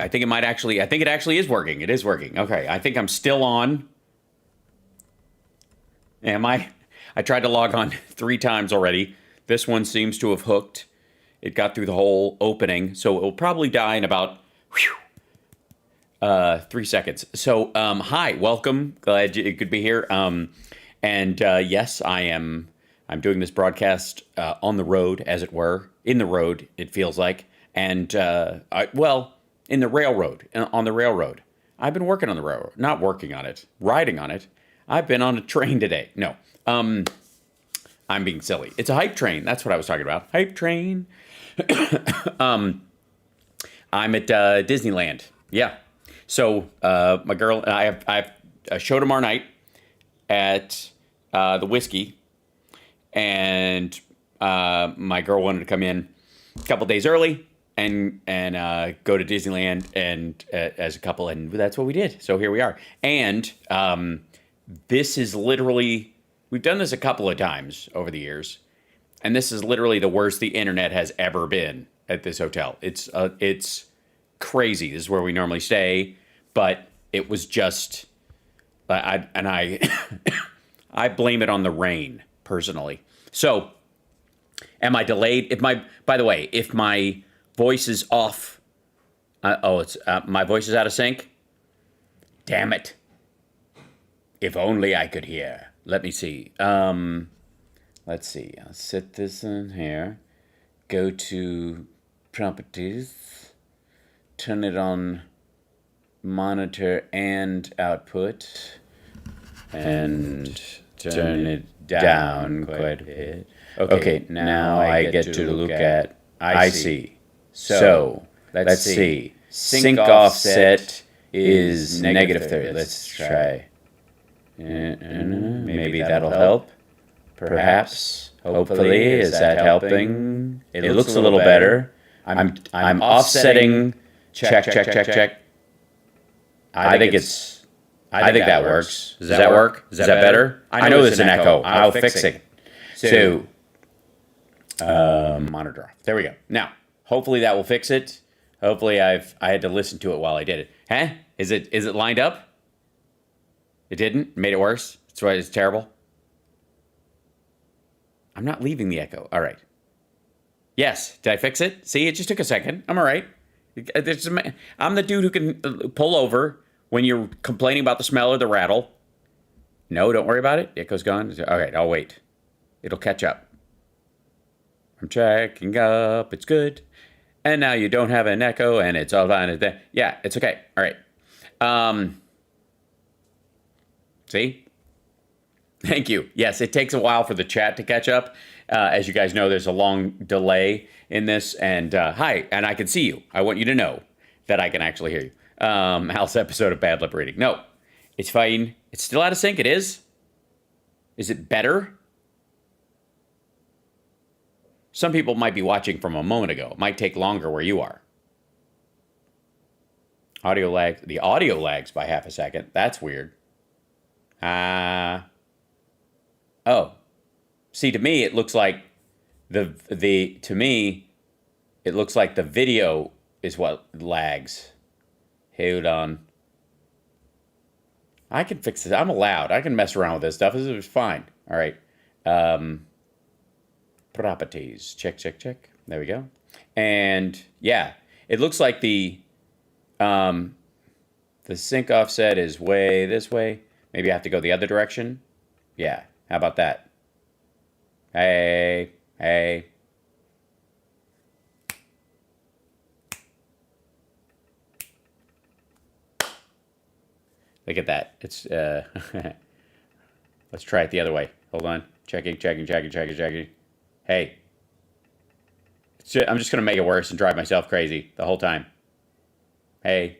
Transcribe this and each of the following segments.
think it actually is working. It is working. Okay, I think I'm still on. Am I? I tried to log on 3 times already. This one seems to have hooked. It got through the whole opening, so it will probably die in about 3 seconds. So, hi, welcome. Glad you could be here. Yes, I'm doing this broadcast on the road, as it were, in the road. It feels like, and in the railroad, on the railroad. I've been working on the railroad, not working on it, riding on it. I've been on a train today. No, I'm being silly. It's a hype train. That's what I was talking about. Hype train. I'm at Disneyland. Yeah. So my girl and I have a show tomorrow night at the Whiskey, and my girl wanted to come in a couple days early and go to Disneyland and as a couple, and that's what we did. So here we are. And this is literally, we've done this a couple of times over the years, and this is literally the worst the internet has ever been at this hotel. It's crazy. This is where we normally stay, but it was just, I blame it on the rain personally. So, am I delayed? By the way, if my voice is off, my voice is out of sync. Damn it! If only I could hear. Let me see. Let's see. I'll set this in here. Go to properties. Turn it on monitor and output. And turn it down quite a bit. Okay, now I get to look at IC. So, let's see. Sync offset is -30. Let's try. Maybe that'll help. Perhaps. Hopefully. Is that helping? It looks a little better. I'm offsetting. Check. I think that works. Does that work? Is that better? I know there's an echo. I'll fix it. So, monitor off. There we go. Now, hopefully that will fix it. Hopefully I had to listen to it while I did it. Huh? Is it lined up? It didn't? Made it worse? That's why it's terrible? I'm not leaving the echo. All right. Yes. Did I fix it? See, it just took a second. I'm all right. I'm the dude who can pull over when you're complaining about the smell or the rattle. No, don't worry about it. The echo's gone. All right, I'll wait. It'll catch up. I'm checking up. It's good. And now you don't have an echo, and it's all fine. Yeah, it's okay. All right. See? Thank you. Yes, it takes a while for the chat to catch up. As you guys know, there's a long delay in this. And hi, and I can see you. I want you to know that I can actually hear you. Hal's episode of Bad Lip Reading. No, it's fine. It's still out of sync. It is. Is it better? Some people might be watching from a moment ago. It might take longer where you are. Audio lag. The audio lags by half a second. That's weird. Oh. See, to me, it looks like the video is what lags. Hold on. I can fix this. I'm allowed. I can mess around with this stuff. This is fine. All right. Properties. Check. There we go. And yeah, it looks like the sync offset is way this way. Maybe I have to go the other direction. Yeah. How about that? Hey. Look at that. It's let's try it the other way. Hold on. Checking. Hey. I'm just going to make it worse and drive myself crazy the whole time. Hey.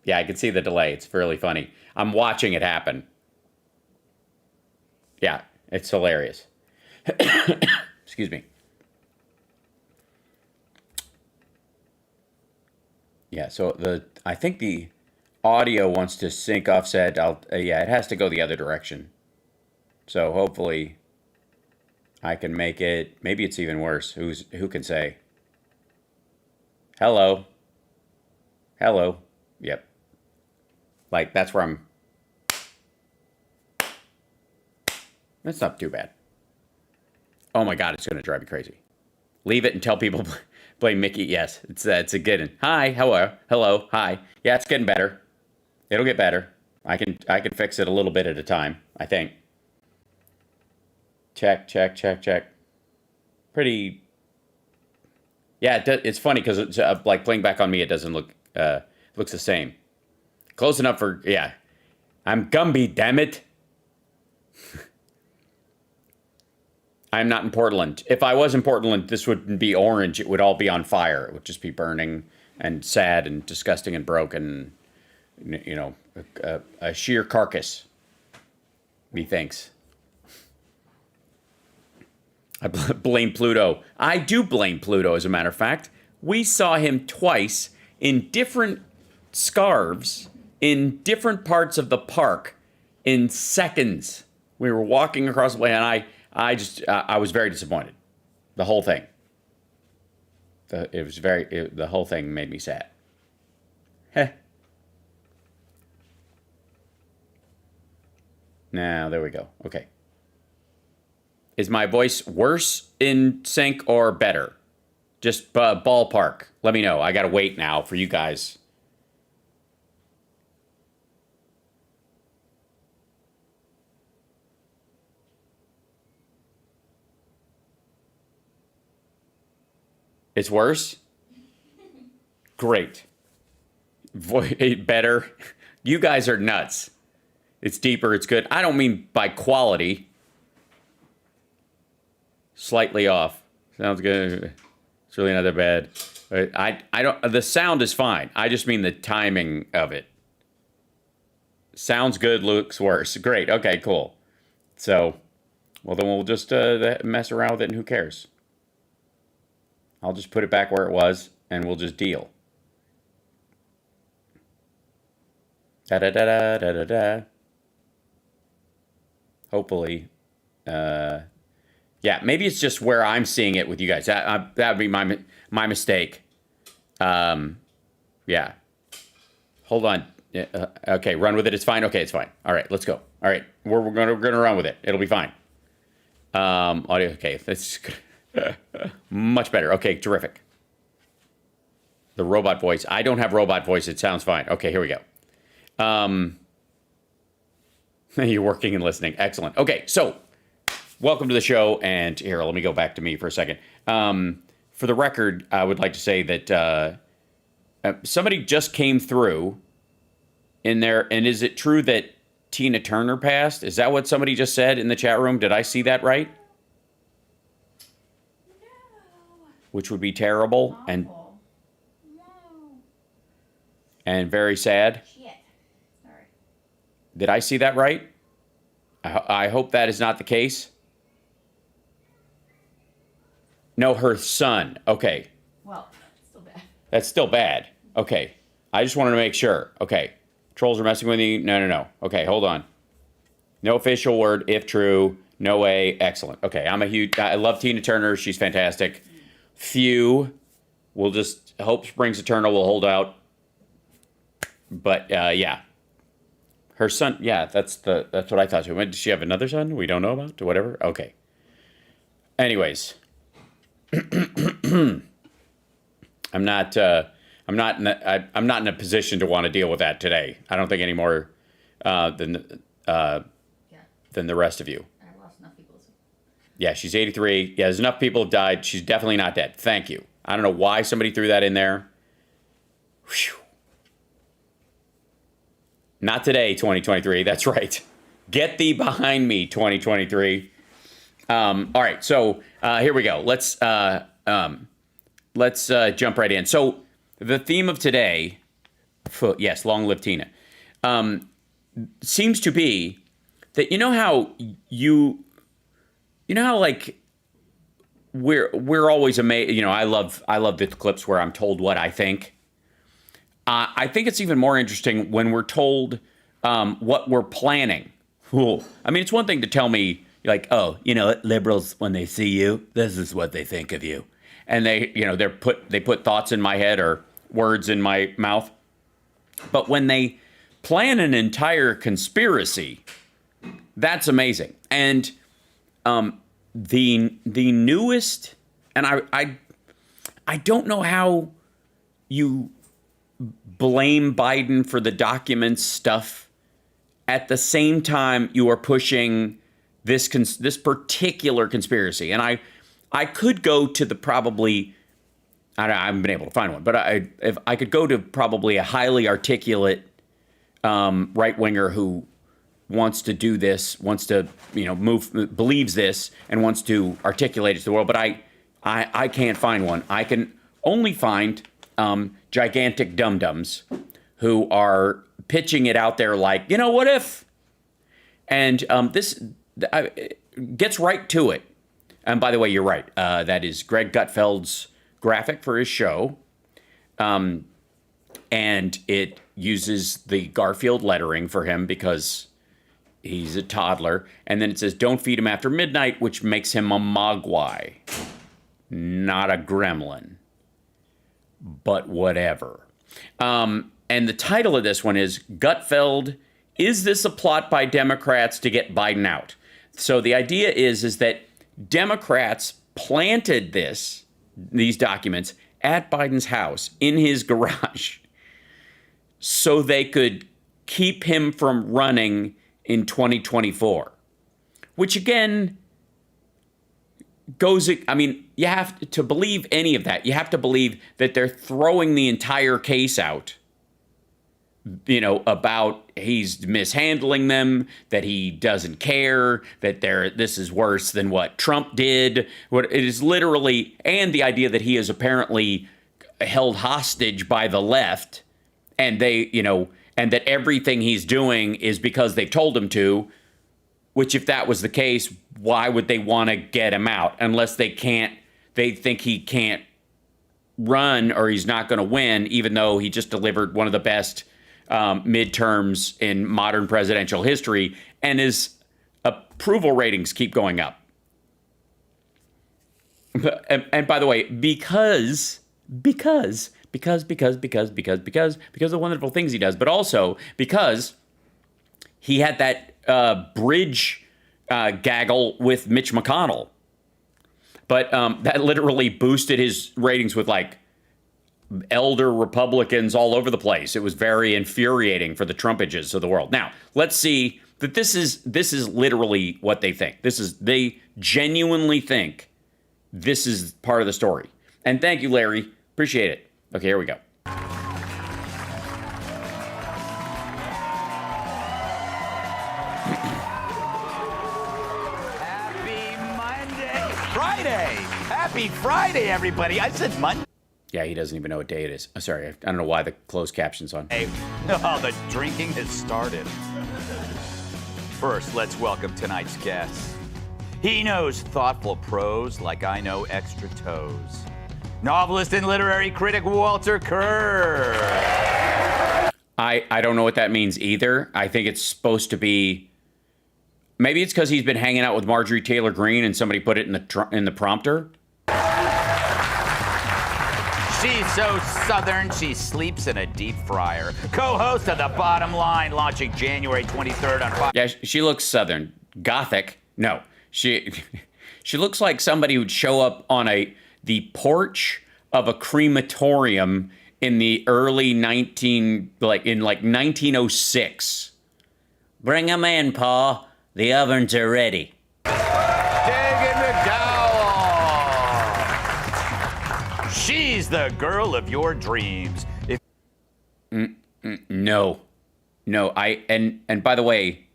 Yeah, I can see the delay. It's fairly funny. I'm watching it happen. Yeah, it's hilarious. Excuse me. Yeah, so I think the audio wants to sync offset. Yeah, it has to go the other direction. So hopefully I can make it. Maybe it's even worse. Who can say? Hello. Hello. Yep. Like, that's where I'm... That's not too bad. Oh my God, it's going to drive me crazy. Leave it and tell people blame Mickey. Yes, it's a good one. Hi, hello, hi. Yeah, it's getting better. It'll get better. I can fix it a little bit at a time, I think. Check. Pretty... Yeah, it's funny because it's like playing back on me, it doesn't look... looks the same. Close enough for... Yeah. I'm Gumby, damn it. I'm not in Portland. If I was in Portland, this wouldn't be orange. It would all be on fire. It would just be burning and sad and disgusting and broken. You know, a sheer carcass. Methinks. I blame Pluto. I do blame Pluto, as a matter of fact. We saw him twice in different scarves in different parts of the park in seconds. We were walking across the way, and I was very disappointed. The whole thing. The whole thing made me sad. Heh. Now, there we go. Okay. Is my voice worse in sync or better? Just ballpark. Let me know. I gotta wait now for you guys. It's worse? Great. Better? You guys are nuts. It's deeper, it's good. I don't mean by quality. Slightly off. Sounds good. It's really not that bad. I don't... The sound is fine. I just mean the timing of it. Sounds good, looks worse. Great. Okay, cool. So, well, then we'll just mess around with it and who cares? I'll just put it back where it was, and we'll just deal. Da-da-da-da-da-da-da. Hopefully. Yeah, maybe it's just where I'm seeing it with you guys. That would be my mistake. Yeah. Hold on. Okay, run with it. It's fine. Okay, it's fine. All right, let's go. All right, we're gonna run with it. It'll be fine. Audio. Okay, that's much better. Okay, terrific. The robot voice. I don't have robot voice. It sounds fine. Okay, here we go. You're working and listening. Excellent. Okay, so welcome to the show. And here, let me go back to me for a second. For the record, I would like to say that somebody just came through in there. And is it true that Tina Turner passed? Is that what somebody just said in the chat room? Did I see that right? Which would be terrible. Awful. And very sad. Shit. Sorry. Did I see that right? I hope that is not the case. No, her son. Okay. Well, still bad. That's still bad. Okay. I just wanted to make sure. Okay. Trolls are messing with you. No. Okay, hold on. No official word, if true. No way. Excellent. Okay, I love Tina Turner. She's fantastic. Few. We'll just hope springs eternal. We'll hold out. But yeah, her son. Yeah, that's what I thought too. Does she have another son we don't know about or whatever? Okay. Anyways, I'm not in a position to want to deal with that today. I don't think any more than the rest of you. I lost enough people. Yeah, she's 83. Yeah, there's enough people have died. She's definitely not dead. Thank you. I don't know why somebody threw that in there. Whew. Not today, 2023. That's right. Get thee behind me, 2023. All right, so here we go. Let's jump right in. So the theme of today, yes, long live Tina, seems to be that you know how like we're always amazed. You know, I love the clips where I'm told what I think. I think it's even more interesting when we're told what we're planning. Ooh. I mean, it's one thing to tell me, like, oh, you know, liberals, when they see you, this is what they think of you. And they put thoughts in my head or words in my mouth. But when they plan an entire conspiracy, that's amazing. And the newest, and I don't know how you blame Biden for the documents stuff at the same time you are pushing this particular conspiracy. And I could go to the probably, I haven't been able to find one, but if I could go to probably a highly articulate right-winger who wants to do this, wants to, believes this and wants to articulate it to the world. But I can't find one. I can only find gigantic dum-dums who are pitching it out there like, what if? And this gets right to it. And by the way, you're right. That is Greg Gutfeld's graphic for his show. And it uses the Garfield lettering for him because he's a toddler. And then it says, don't feed him after midnight, which makes him a mogwai, not a gremlin. But whatever. And the title of this one is Gutfeld, is this a plot by Democrats to get Biden out? So the idea is that Democrats planted these documents at Biden's house in his garage so they could keep him from running in 2024, which again goes, you have to believe any of that. You have to believe that they're throwing the entire case out, about he's mishandling them, that he doesn't care, that this is worse than what Trump did. What it is literally, and the idea that he is apparently held hostage by the left, and and that everything he's doing is because they've told him to, which if that was the case, why would they want to get him out unless they think he can't run or he's not going to win, even though he just delivered one of the best midterms in modern presidential history, and his approval ratings keep going up. And by the way, because of the wonderful things he does, but also because he had that bridge gaggle with Mitch McConnell. But that literally boosted his ratings with elder Republicans all over the place. It was very infuriating for the Trumpages of the world. Now, let's see that this is literally what they think. They genuinely think this is part of the story. And thank you, Larry. Appreciate it. Okay, here we go. Happy Friday, everybody. I said Monday. Yeah, he doesn't even know what day it is. Sorry, I don't know why the closed caption's on. Hey, the drinking has started. First, let's welcome tonight's guest. He knows thoughtful prose like I know extra toes. Novelist and literary critic Walter Kerr. I don't know what that means either. I think it's supposed to be... Maybe it's because he's been hanging out with Marjorie Taylor Greene and somebody put it in the prompter. She's so southern, she sleeps in a deep fryer. Co-host of The Bottom Line, launching January 23rd on Fox. Yeah, she looks southern. Gothic. No. She looks like somebody who'd show up on the porch of a crematorium in the early 1906. Bring 'em in, Pa. The ovens are ready. She's the girl of your dreams. No. And by the way,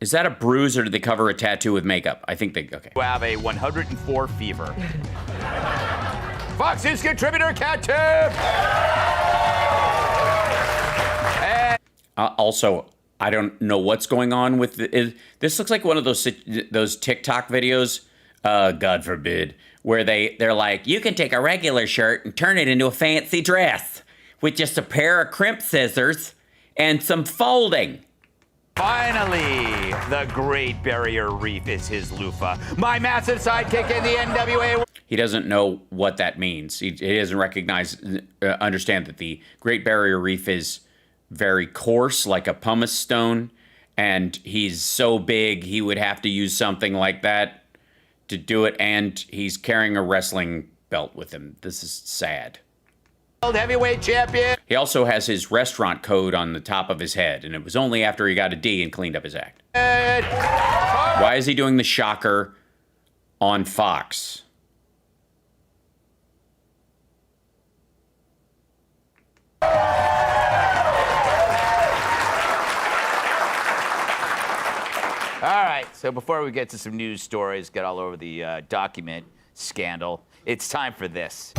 is that a bruise or did they cover a tattoo with makeup? I think okay. You have a 104 fever. Fox News contributor Cat Tip. Also, I don't know what's going on with this. Looks like one of those TikTok videos. God forbid. Where they're like, you can take a regular shirt and turn it into a fancy dress with just a pair of crimp scissors and some folding. Finally, the Great Barrier Reef is his loofah. My massive sidekick in the NWA. He doesn't know what that means. He doesn't understand that the Great Barrier Reef is very coarse, like a pumice stone, and he's so big he would have to use something like that to do it, and he's carrying a wrestling belt with him. This is sad. World Heavyweight Champion. He also has his restaurant code on the top of his head, and it was only after he got a D and cleaned up his act. Why is he doing the shocker on Fox? All right, so before we get to some news stories, get all over the document scandal, it's time for this.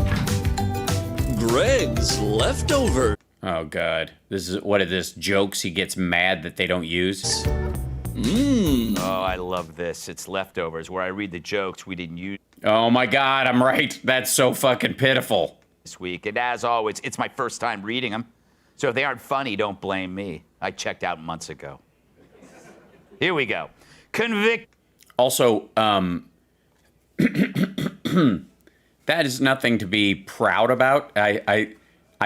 Greg's leftover. Oh God, this is what are this jokes he gets mad that they don't use? Oh, I love this. It's leftovers, where I read the jokes we didn't use Oh my God, I'm right. That's so fucking pitiful. this week, and as always, it's my first time reading them. So if they aren't funny, don't blame me. I checked out months ago. Here we go. Also, that is nothing to be proud about. I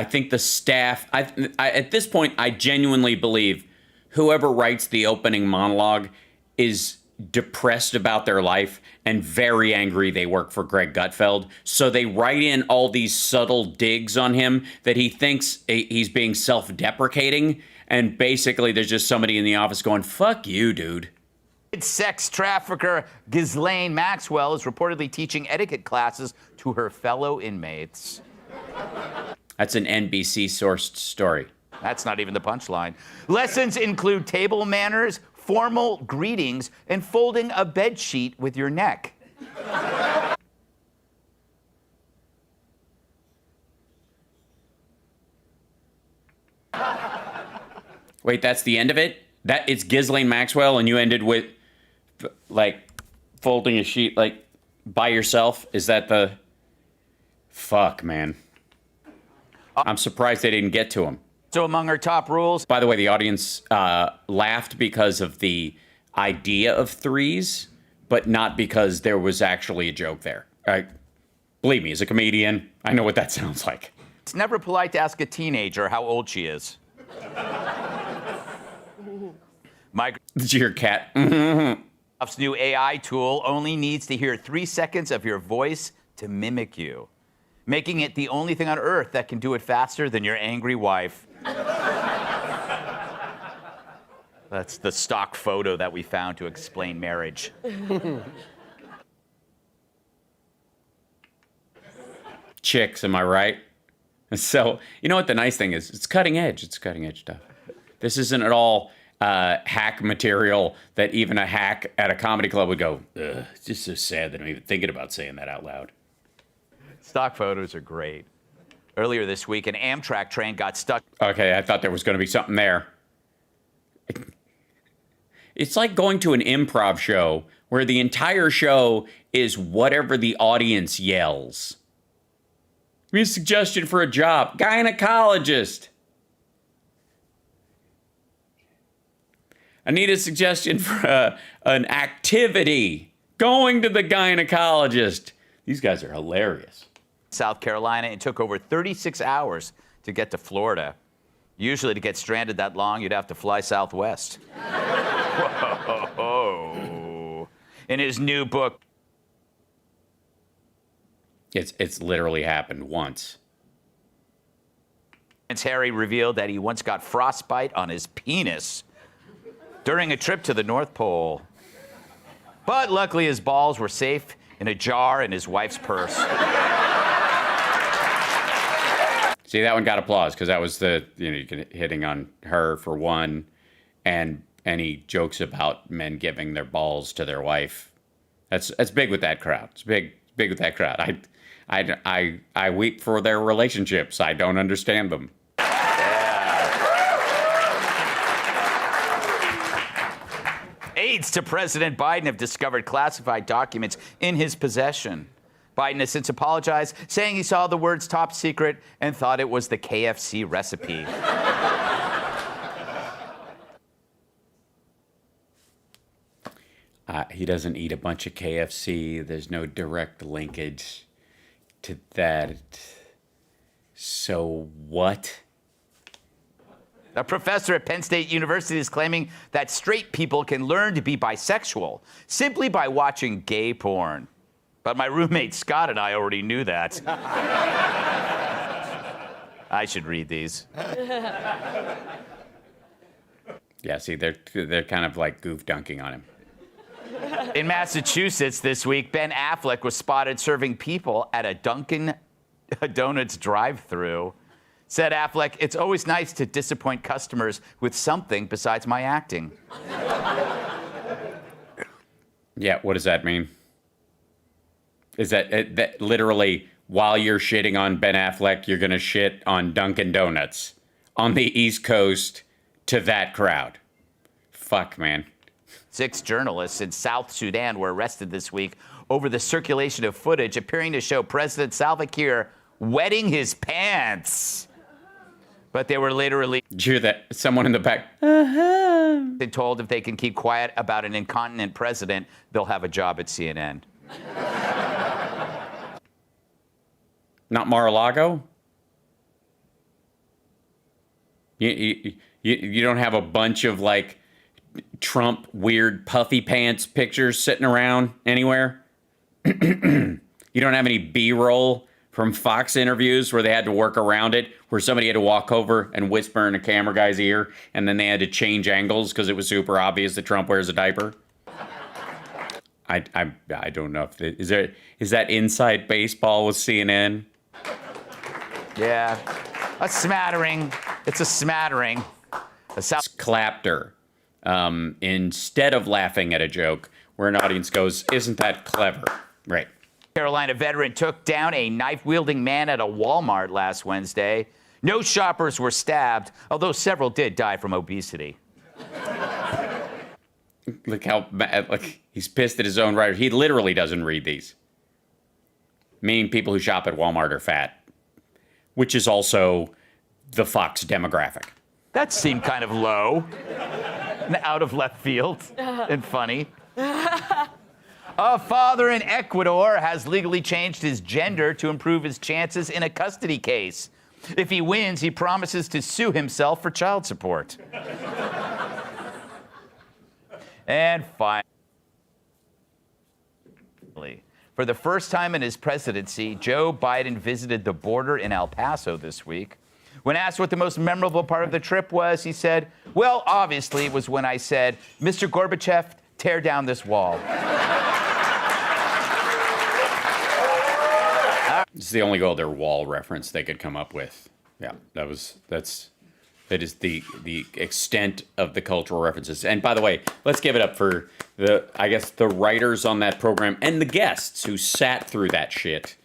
think the staff, at this point, I genuinely believe whoever writes the opening monologue is depressed about their life and very angry they work for Greg Gutfeld. So they write in all these subtle digs on him that he thinks he's being self-deprecating. And basically, there's just somebody in the office going, fuck you, dude. Sex trafficker Ghislaine Maxwell is reportedly teaching etiquette classes to her fellow inmates. That's an NBC-sourced story. That's not even the punchline. Lessons include table manners, formal greetings, and folding a bed sheet with your neck. Wait, that's the end of it? That it's Ghislaine Maxwell, and you ended with, like, folding a sheet, like, by yourself? Is that the... Fuck, man. I'm surprised they didn't get to him. So among our top rules... By the way, the audience laughed because of the idea of threes, but not because there was actually a joke there. Believe me, as a comedian, I know what that sounds like. It's never polite to ask a teenager how old she is. Did you hear cat? Microsoft's new AI tool only needs to hear 3 seconds of your voice to mimic you, making it the only thing on earth that can do it faster than your angry wife. That's the stock photo that we found to explain marriage. Chicks, am I right? So, you know what the nice thing is? It's cutting edge. It's cutting edge stuff. This isn't at all hack material that even a hack at a comedy club would go, ugh, it's just so sad that I'm even thinking about saying that out loud. Stock photos are great. Earlier this week, an Amtrak train got stuck. Okay, I thought there was going to be something there. It's like going to an improv show where the entire show is whatever the audience yells. Give me a suggestion for a job. Gynecologist. I need a suggestion for an activity. Going to the gynecologist. These guys are hilarious. South Carolina. It took over 36 hours to get to Florida. Usually to get stranded that long, you'd have to fly Southwest. Whoa. In his new book, It's literally happened once. Prince Harry revealed that he once got frostbite on his penis during a trip to the North Pole. But luckily his balls were safe in a jar in his wife's purse. See, that one got applause because that was hitting on her for one, and any jokes about men giving their balls to their wife. That's big with that crowd. It's big with that crowd. I weep for their relationships. I don't understand them. Aides to President Biden have discovered classified documents in his possession. Biden has since apologized, saying he saw the words top secret and thought it was the KFC recipe. He doesn't eat a bunch of KFC. There's no direct linkage to that. So what? A professor at Penn State University is claiming that straight people can learn to be bisexual simply by watching gay porn. But my roommate Scott and I already knew that. I should read these. Yeah, see, they're kind of like goof dunking on him. In Massachusetts this week, Ben Affleck was spotted serving people at a Dunkin' Donuts drive-thru. Said Affleck, "It's always nice to disappoint customers with something besides my acting." Yeah, what does that mean? Is that literally while you're shitting on Ben Affleck, you're going to shit on Dunkin' Donuts on the East Coast to that crowd? Fuck, man. 6 journalists in South Sudan were arrested this week over the circulation of footage appearing to show President Salva Kiir wetting his pants. But they were later released. Did you hear that? Someone in the back. And told if they can keep quiet about an incontinent president, they'll have a job at CNN. Not Mar-a-Lago? You don't have a bunch of like Trump weird puffy pants pictures sitting around anywhere? You don't have any B-roll from Fox interviews where they had to work around it, where somebody had to walk over and whisper in a camera guy's ear, and then they had to change angles because it was super obvious that Trump wears a diaper? I don't know if is that inside baseball with CNN? Yeah, a smattering. It's a smattering. Clapped her instead of laughing at a joke where an audience goes, "Isn't that clever?" Right. Carolina veteran took down a knife-wielding man at a Walmart last Wednesday. No shoppers were stabbed, although several did die from obesity. Look how like he's pissed at his own writer. He literally doesn't read these. Meaning people who shop at Walmart are fat, which is also the Fox demographic. That seemed kind of low and out of left field and funny. A father in Ecuador has legally changed his gender to improve his chances in a custody case. If he wins, he promises to sue himself for child support. And finally, for the first time in his presidency, Joe Biden visited the border in El Paso this week. When asked what the most memorable part of the trip was, he said, "Well, obviously, it was when I said, 'Mr. Gorbachev, tear down this wall.'" It's the only other wall reference they could come up with. Yeah, that is the extent of the cultural references. And by the way, let's give it up for the writers on that program and the guests who sat through that shit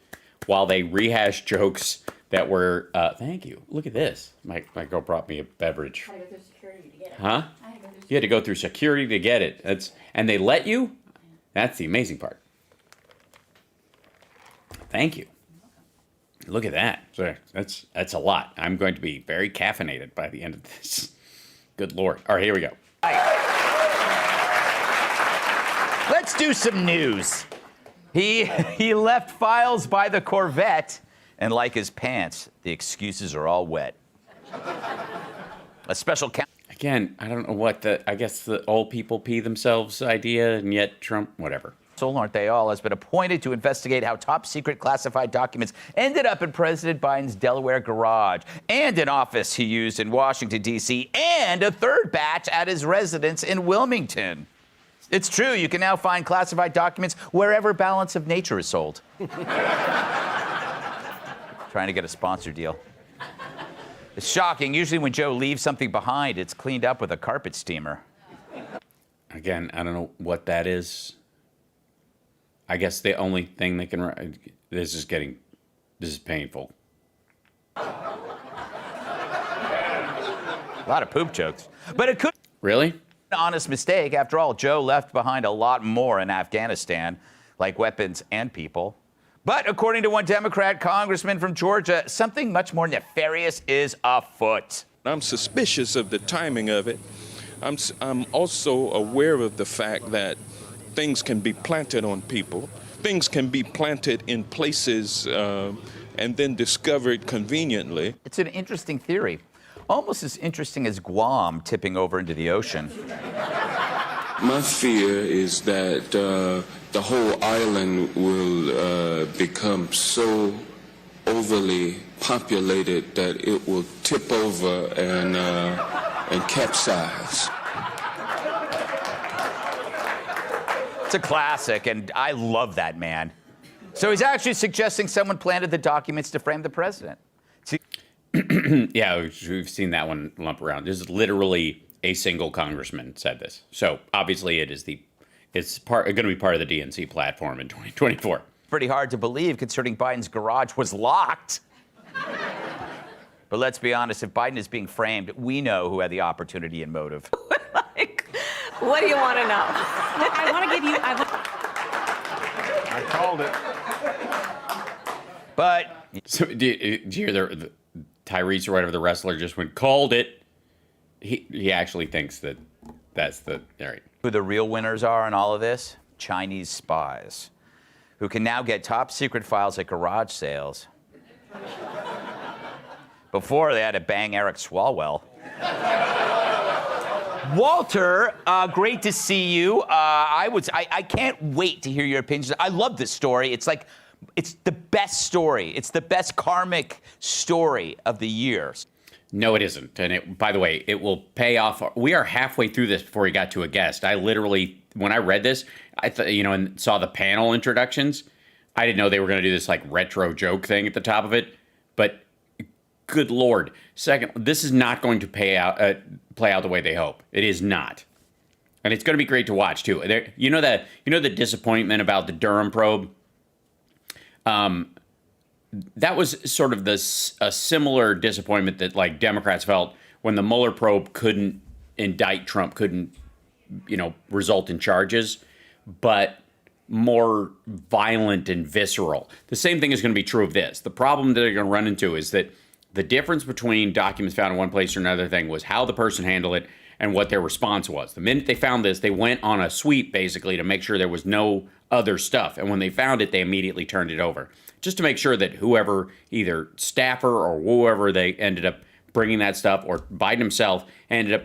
while they rehashed jokes that were. Thank you. Look at this. My girl brought me a beverage. I had to go through security to get it. Huh? I had to go through You had to go through security to get it. And they let you? That's the amazing part. Thank you. Look at that. So that's a lot. I'm going to be very caffeinated by the end of this. Good Lord. All right, here we go. Let's do some news. He left files by the Corvette, and like his pants, the excuses are all wet. A special Again, I don't know what I guess the old people pee themselves idea, and yet Trump, whatever. counsel, aren't they all, has been appointed to investigate how top secret classified documents ended up in President Biden's Delaware garage, and an office he used in Washington, D.C., and a third batch at his residence in Wilmington. It's true, you can now find classified documents wherever Balance of Nature is sold. Trying to get a sponsor deal. It's shocking. Usually when Joe leaves something behind, it's cleaned up with a carpet steamer. Again, I don't know what that is. I guess the only thing they can... This is painful. A lot of poop jokes. But it could... Really? An honest mistake. After all, Joe left behind a lot more in Afghanistan, like weapons and people. But according to one Democrat congressman from Georgia, something much more nefarious is afoot. I'm suspicious of the timing of it. I'm also aware of the fact that things can be planted on people. Things can be planted in places and then discovered conveniently. It's an interesting theory. Almost as interesting as Guam tipping over into the ocean. My fear is that the whole island will become so overly populated that it will tip over and capsize. It's a classic, and I love that man. So he's actually suggesting someone planted the documents to frame the president. Yeah, we've seen that one lump around. This is literally a single congressman said this. So obviously it's going to be part of the DNC platform in 2024. Pretty hard to believe considering Biden's garage was locked. But let's be honest, if Biden is being framed, we know who had the opportunity and motive. What do you want to know? I want to give you. I called it. But So did you hear the Tyrese or whatever the wrestler just went, called it? He actually thinks that's the, all right. who the real winners are in all of this? Chinese spies, who can now get top secret files at garage sales. Before, they had to bang Eric Swalwell. Walter, great to see you. I can't wait to hear your opinions. I love this story. It's the best story. It's the best karmic story of the year. No, it isn't. And by the way, it will pay off. We are halfway through this before we got to a guest. I literally, when I read this, I thought, and saw the panel introductions, I didn't know they were going to do this like retro joke thing at the top of it. But good Lord. Second, this is not going to play out the way they hope. It is not. And it's going to be great to watch too. The disappointment about the Durham probe? That was sort of a similar disappointment that like Democrats felt when the Mueller probe couldn't indict Trump, couldn't, result in charges, but more violent and visceral. The same thing is going to be true of this. The problem that they're going to run into is that the difference between documents found in one place or another thing was how the person handled it and what their response was. The minute they found this, they went on a sweep basically to make sure there was no other stuff. And when they found it, they immediately turned it over, just to make sure that whoever, either staffer or whoever they ended up bringing that stuff, or Biden himself ended up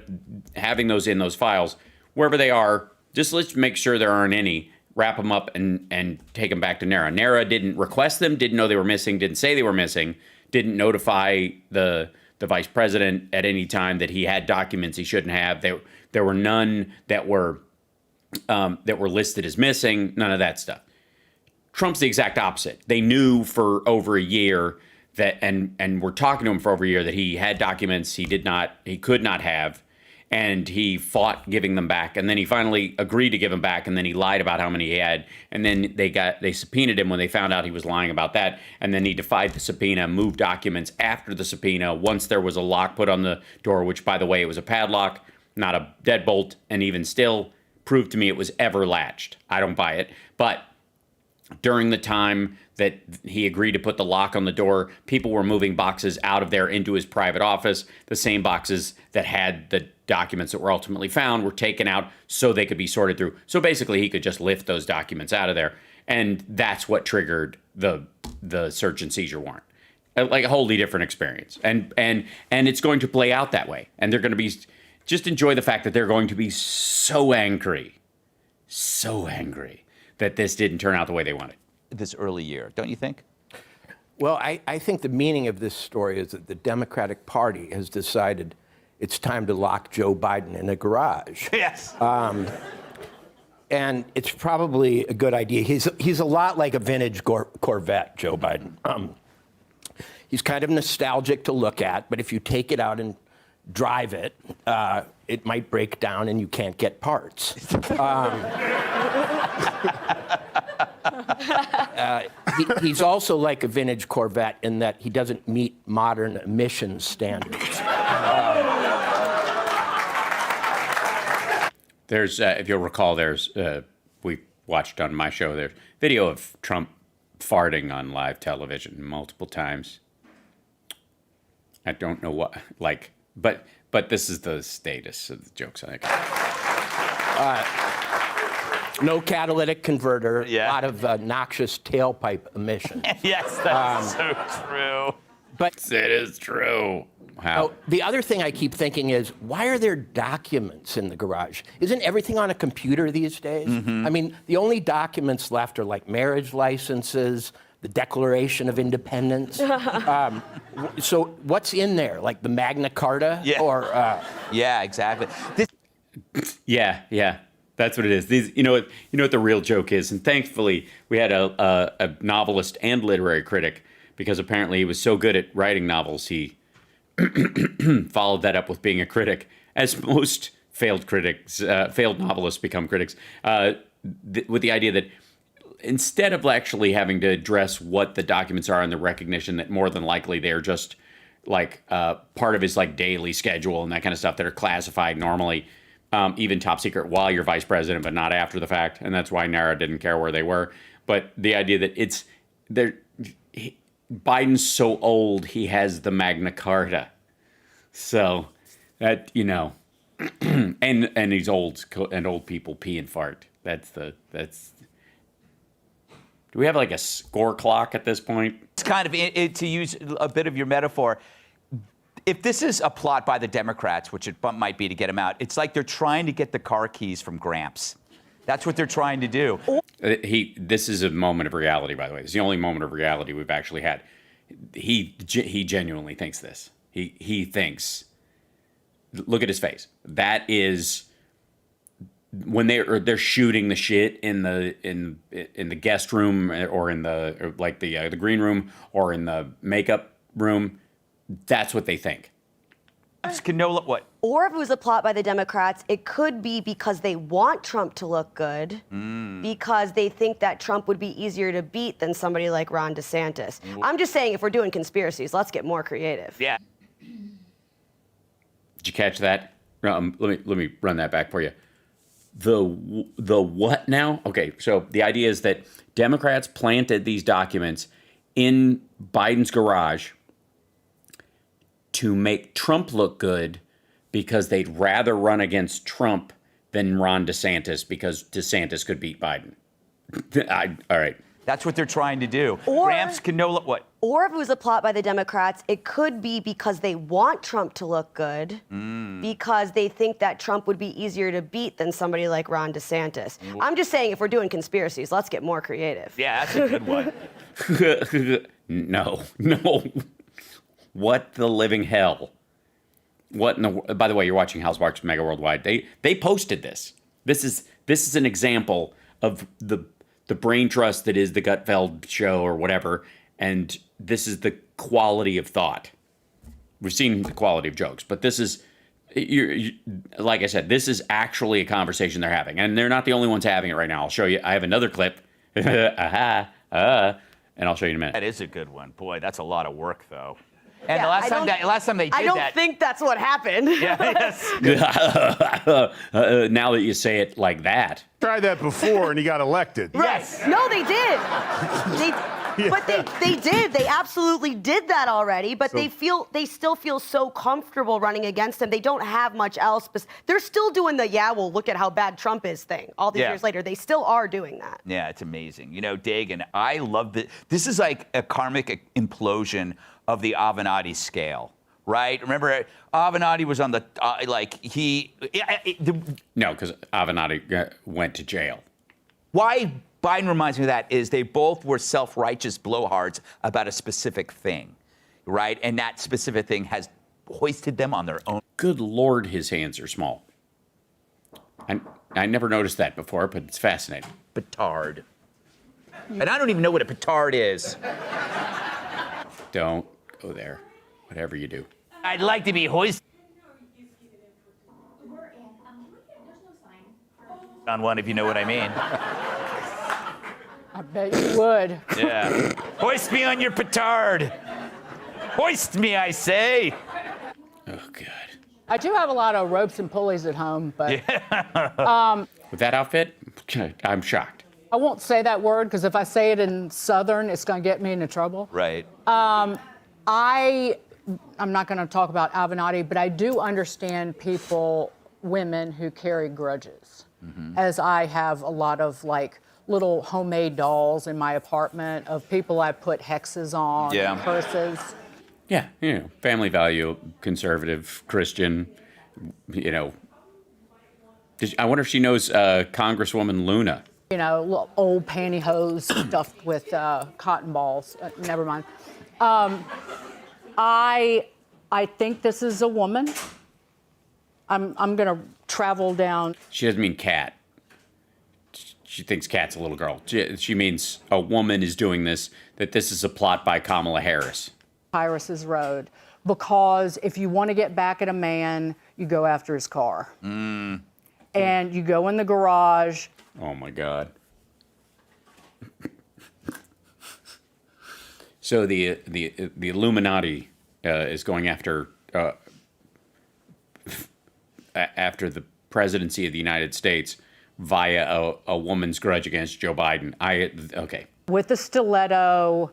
having those in those files, wherever they are, just let's make sure there aren't any, wrap them up and take them back to NARA. NARA didn't request them, didn't know they were missing, didn't say they were missing, didn't notify the vice president at any time that he had documents he shouldn't have. There were none that were listed as missing, none of that stuff. Trump's the exact opposite. They knew for over a year that, and were talking to him for over a year, that he had documents he could not have, and he fought giving them back. And then he finally agreed to give them back, and then he lied about how many he had. And then they subpoenaed him when they found out he was lying about that. And then he defied the subpoena, moved documents after the subpoena once there was a lock put on the door, which, by the way, it was a padlock, not a deadbolt, and even still proved to me it was ever latched. I don't buy it. But during the time that he agreed to put the lock on the door, people were moving boxes out of there into his private office. The same boxes that had the documents that were ultimately found were taken out so they could be sorted through. So basically, he could just lift those documents out of there. And that's what triggered the search and seizure warrant. Like a wholly different experience. And it's going to play out that way. And they're going to be, just enjoy the fact that they're going to be so angry that this didn't turn out the way they wanted. This early year, don't you think? Well, I think the meaning of this story is that the Democratic Party has decided it's time to lock Joe Biden in a garage. Yes. And it's probably a good idea. He's a lot like a vintage Corvette, Joe Biden. He's kind of nostalgic to look at, but if you take it out and drive it, it might break down and you can't get parts. He's also like a vintage Corvette in that he doesn't meet modern emissions standards. There's, if you'll recall, we watched on my show, there's video of Trump farting on live television multiple times. I don't know what, but this is the status of the jokes on it. No catalytic converter. Yeah. A lot of noxious tailpipe emissions. Yes, that's so true. But It is true. How? the other thing I keep thinking is, why are there documents in the garage? Isn't everything on a computer these days? I mean, the only documents left are like marriage licenses, the Declaration of Independence. So what's in there? Like the Magna Carta? Yeah. Or Yeah, exactly. Yeah. That's what it is. These, you know what the real joke is. And thankfully, we had a novelist and literary critic, because apparently he was so good at writing novels, he followed that up with being a critic, as most failed novelists become critics, with the idea that instead of actually having to address what the documents are and the recognition that more than likely they're just like part of his like daily schedule and that kind of stuff that are classified normally, even top secret while you're vice president, but not after the fact. And that's why NARA didn't care where they were. But the idea that Biden's so old, he has the Magna Carta. So that, and he's old, and old people pee and fart. Do we have like a score clock at this point? It's kind of, to use a bit of your metaphor, if this is a plot by the Democrats, which it might be to get him out, it's like they're trying to get the car keys from Gramps. That's what they're trying to do. This is a moment of reality, by the way. It's the only moment of reality we've actually had. He genuinely thinks this. He thinks. Look at his face. That is when they're shooting the shit in the guest room or in the green room or in the makeup room. That's what they think. Canola, what? Or if it was a plot by the Democrats, it could be because they want Trump to look good, because they think that Trump would be easier to beat than somebody like Ron DeSantis. I'm just saying, if we're doing conspiracies, let's get more creative. Yeah. Did you catch that? Let me run that back for you. The what now? Okay, so the idea is that Democrats planted these documents in Biden's garage to make Trump look good, because they'd rather run against Trump than Ron DeSantis, because DeSantis could beat Biden. All right. That's what they're trying to do. Or- Gramps, canola, what? Or if it was a plot by the Democrats, it could be because they want Trump to look good, because they think that Trump would be easier to beat than somebody like Ron DeSantis. I'm just saying, if we're doing conspiracies, let's get more creative. Yeah, that's a good one. No. What the living hell? What in the? By the way, you're watching HAL Sparks Mega Worldwide. They posted this. This is an example of the brain trust that is the Gutfeld show or whatever, and this is the quality of thought. We've seen the quality of jokes, but this is, like I said, this is actually a conversation they're having, and they're not the only ones having it right now. I'll show you. I have another clip. And I'll show you in a minute. That is a good one. Boy, that's a lot of work, though. And Yeah, the last time they did that. I don't think that's what happened. Yeah, yes. Now that you say it like that. Tried that before and he got elected. Yes. No, they did. But they did. They absolutely did that already. But they still feel so comfortable running against him. They don't have much else. But they're still doing the well, look at how bad Trump is thing. All these years later, they still are doing that. Yeah, it's amazing. Dagan, I love that. This is like a karmic implosion of the Avenatti scale, right? Remember, Avenatti was on the No, because Avenatti went to jail. Why Biden reminds me of that is they both were self-righteous blowhards about a specific thing, right? And that specific thing has hoisted them on their own. Good Lord, his hands are small. I never noticed that before, but it's fascinating. Petard. And I don't even know what a petard is. Don't go there, whatever you do. I'd like to be hoisted on one, if you know what I mean. I bet you would. Yeah. Hoist me on your petard. Hoist me, I say. Oh, God. I do have a lot of ropes and pulleys at home, but With that outfit, I'm shocked. I won't say that word because if I say it in Southern, it's going to get me into trouble. Right. I'm not going to talk about Avenatti, but I do understand women who carry grudges. as I have a lot of like little homemade dolls in my apartment of people I put hexes on, Yeah. curses. Yeah, family value, conservative, Christian, I wonder if she knows Congresswoman Luna. Little old pantyhose stuffed with cotton balls. Never mind. I think this is a woman. I'm gonna travel down. She doesn't mean cat. She thinks cat's a little girl. She means a woman is doing this, that this is a plot by Kamala Harris. Tyrus's Road, because if you want to get back at a man, you go after his car. And you go in the garage. Oh my God. So the Illuminati is going after the presidency of the United States via a woman's grudge against Joe Biden. Okay. With a stiletto,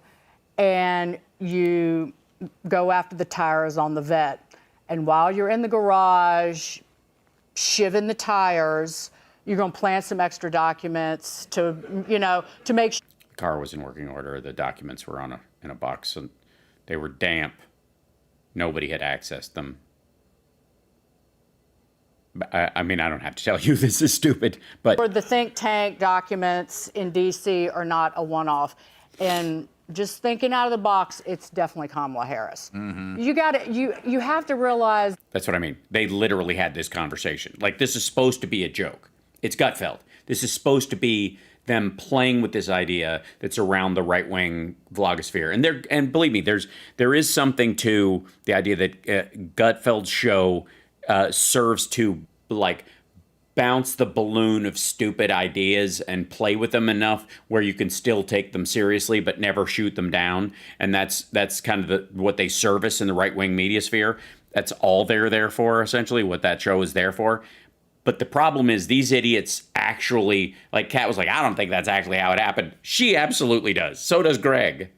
and you go after the tires on the vet. And while you're in the garage, shivving the tires, you're going to plant some extra documents to make sure. The car was in working order. The documents were in a box, and they were damp. Nobody had accessed them. I mean, I don't have to tell you this is stupid, but For the think tank documents in D.C. are not a one-off. And just thinking out of the box, it's definitely Kamala Harris. You have to realize. that's what I mean. They literally had this conversation. Like, this is supposed to be a joke. It's Gutfeld. This is supposed to be them playing with this idea that's around the right-wing vlogosphere. And believe me, there is something to the idea that Gutfeld's show serves to like bounce the balloon of stupid ideas and play with them enough where you can still take them seriously but never shoot them down. And that's kind of what they service in the right-wing media sphere. That's all they're there for, essentially, what that show is there for. But the problem is these idiots actually, like Kat was like, I don't think that's actually how it happened. She absolutely does. So does Greg.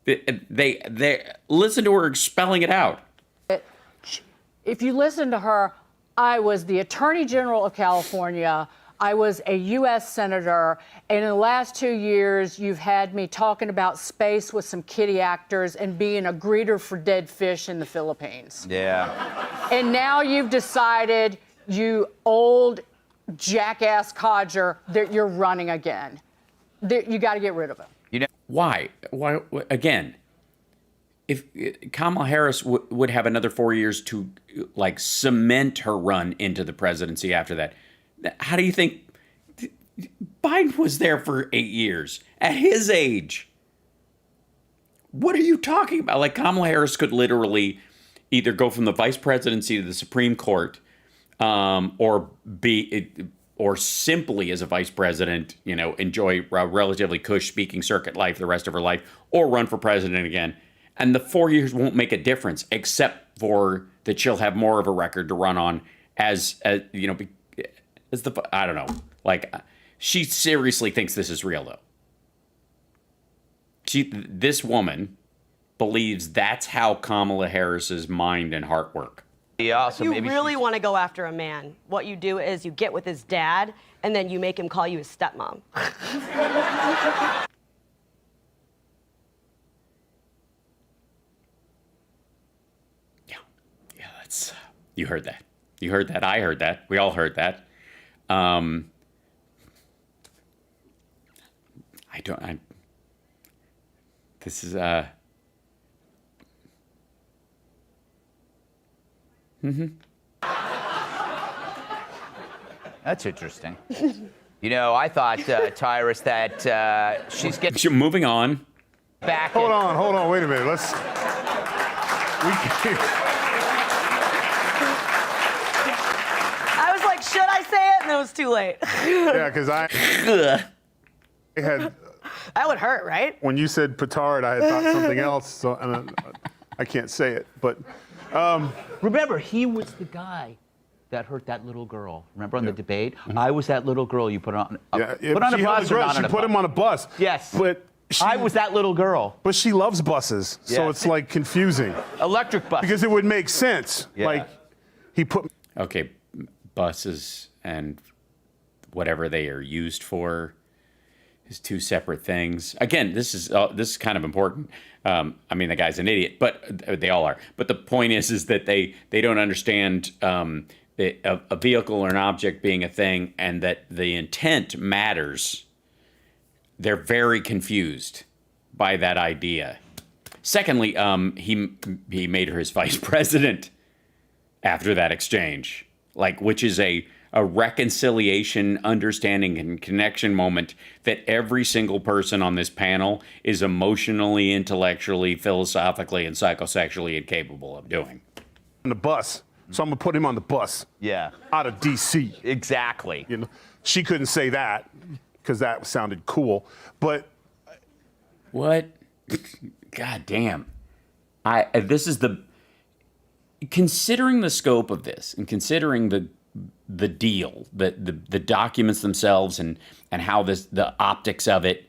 They listen to her spelling it out. If you listen to her, I was the Attorney General of California. I was a U.S. Senator. And in the last 2 years, you've had me talking about space with some kitty actors and being a greeter for dead fish in the Philippines. Yeah. And now you've decided, you old jackass codger, that you're running again. You got to get rid of him. Why? Why again? If Kamala Harris would have another 4 years to like cement her run into the presidency after that, how do you think Biden was there for 8 years at his age? What are you talking about? Like, Kamala Harris could literally either go from the vice presidency to the Supreme Court, or simply as a vice president, enjoy a relatively cush speaking circuit life the rest of her life, or run for president again. And the 4 years won't make a difference, except for that she'll have more of a record to run on as I don't know. Like, she seriously thinks this is real, though. This woman believes that's how Kamala Harris's mind and heart work. If you really want to go after a man, what you do is you get with his dad, and then you make him call you his stepmom. Yeah, that's. You heard that. You heard that. I heard that. We all heard that. This is That's interesting. I thought, Tyrus, that she's getting moving on. back. Hold on, wait a minute. I was like, should I say it? And it was too late. Yeah, because I had. That would hurt, right? When you said petard, I had thought something else, so I can't say it. But Remember, he was the guy that hurt that little girl. Remember on the debate? I was that little girl you put on a bus or not on a She put bus? him on a bus. Yes. But I was that little girl. But she loves buses, so Yeah. it's like confusing. Electric bus. Because it would make sense. Yeah. Like, he put. Okay, buses and whatever they are used for is two separate things. Again, this is kind of important. I mean, the guy's an idiot, but they all are. But the point is that they don't understand a vehicle or an object being a thing, and that the intent matters. They're very confused by that idea. Secondly, he made her his vice president after that exchange, which is a reconciliation, understanding, and connection moment that every single person on this panel is emotionally, intellectually, philosophically, and psychosexually incapable of doing. On the bus. So I'm going to put him on the bus. Yeah. Out of D.C. Exactly. You know, she couldn't say that because that sounded cool. But what? God damn. This is considering the scope of this and considering the deal, the documents themselves and how the optics of it,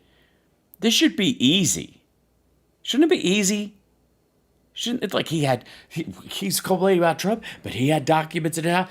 this should be easy. Shouldn't it be easy? Shouldn't it, he's complaining about Trump, but he had documents in it.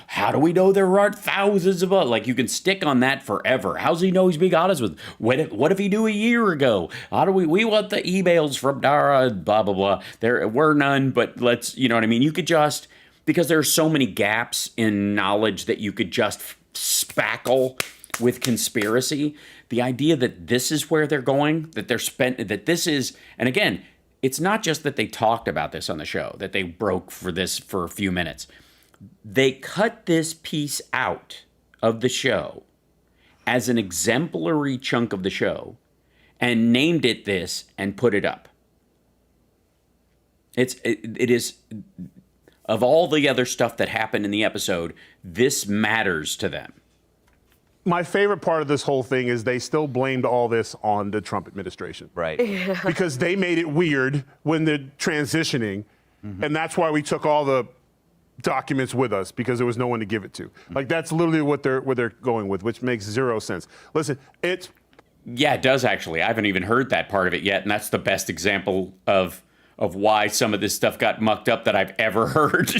How do we know there aren't thousands of us? You can stick on that forever. How does he know he's being honest with? What if he knew a year ago? How do we want the emails from Dara, blah, blah, blah. There were none, but you know what I mean? You could just, because there are so many gaps in knowledge that you could just spackle with conspiracy. The idea that this is where they're going, that this is, and again, it's not just that they talked about this on the show, that they broke for this for a few minutes. They cut this piece out of the show as an exemplary chunk of the show and named it this and put it up. It is, of all the other stuff that happened in the episode, this matters to them. my favorite part of this whole thing is they still blamed all this on the Trump administration. Right. Because they made it weird when they're transitioning, and that's why we took all the documents with us, because there was no one to give it to. Like, that's literally what they're going with, which makes zero sense. Listen, it's... Yeah, it does, actually. I haven't even heard that part of it yet, and that's the best example of why some of this stuff got mucked up that I've ever heard.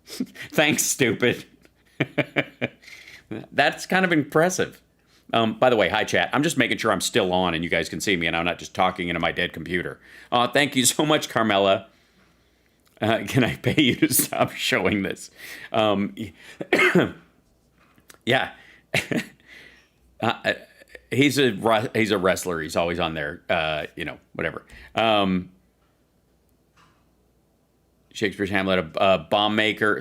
Thanks, stupid. That's kind of impressive. By the way, hi, chat. I'm just making sure I'm still on and you guys can see me and I'm not just talking into my dead computer. Thank you so much, Carmela. Can I pay you to stop showing this? Yeah. He's a wrestler. He's always on there. Whatever. Shakespeare's Hamlet, a bomb maker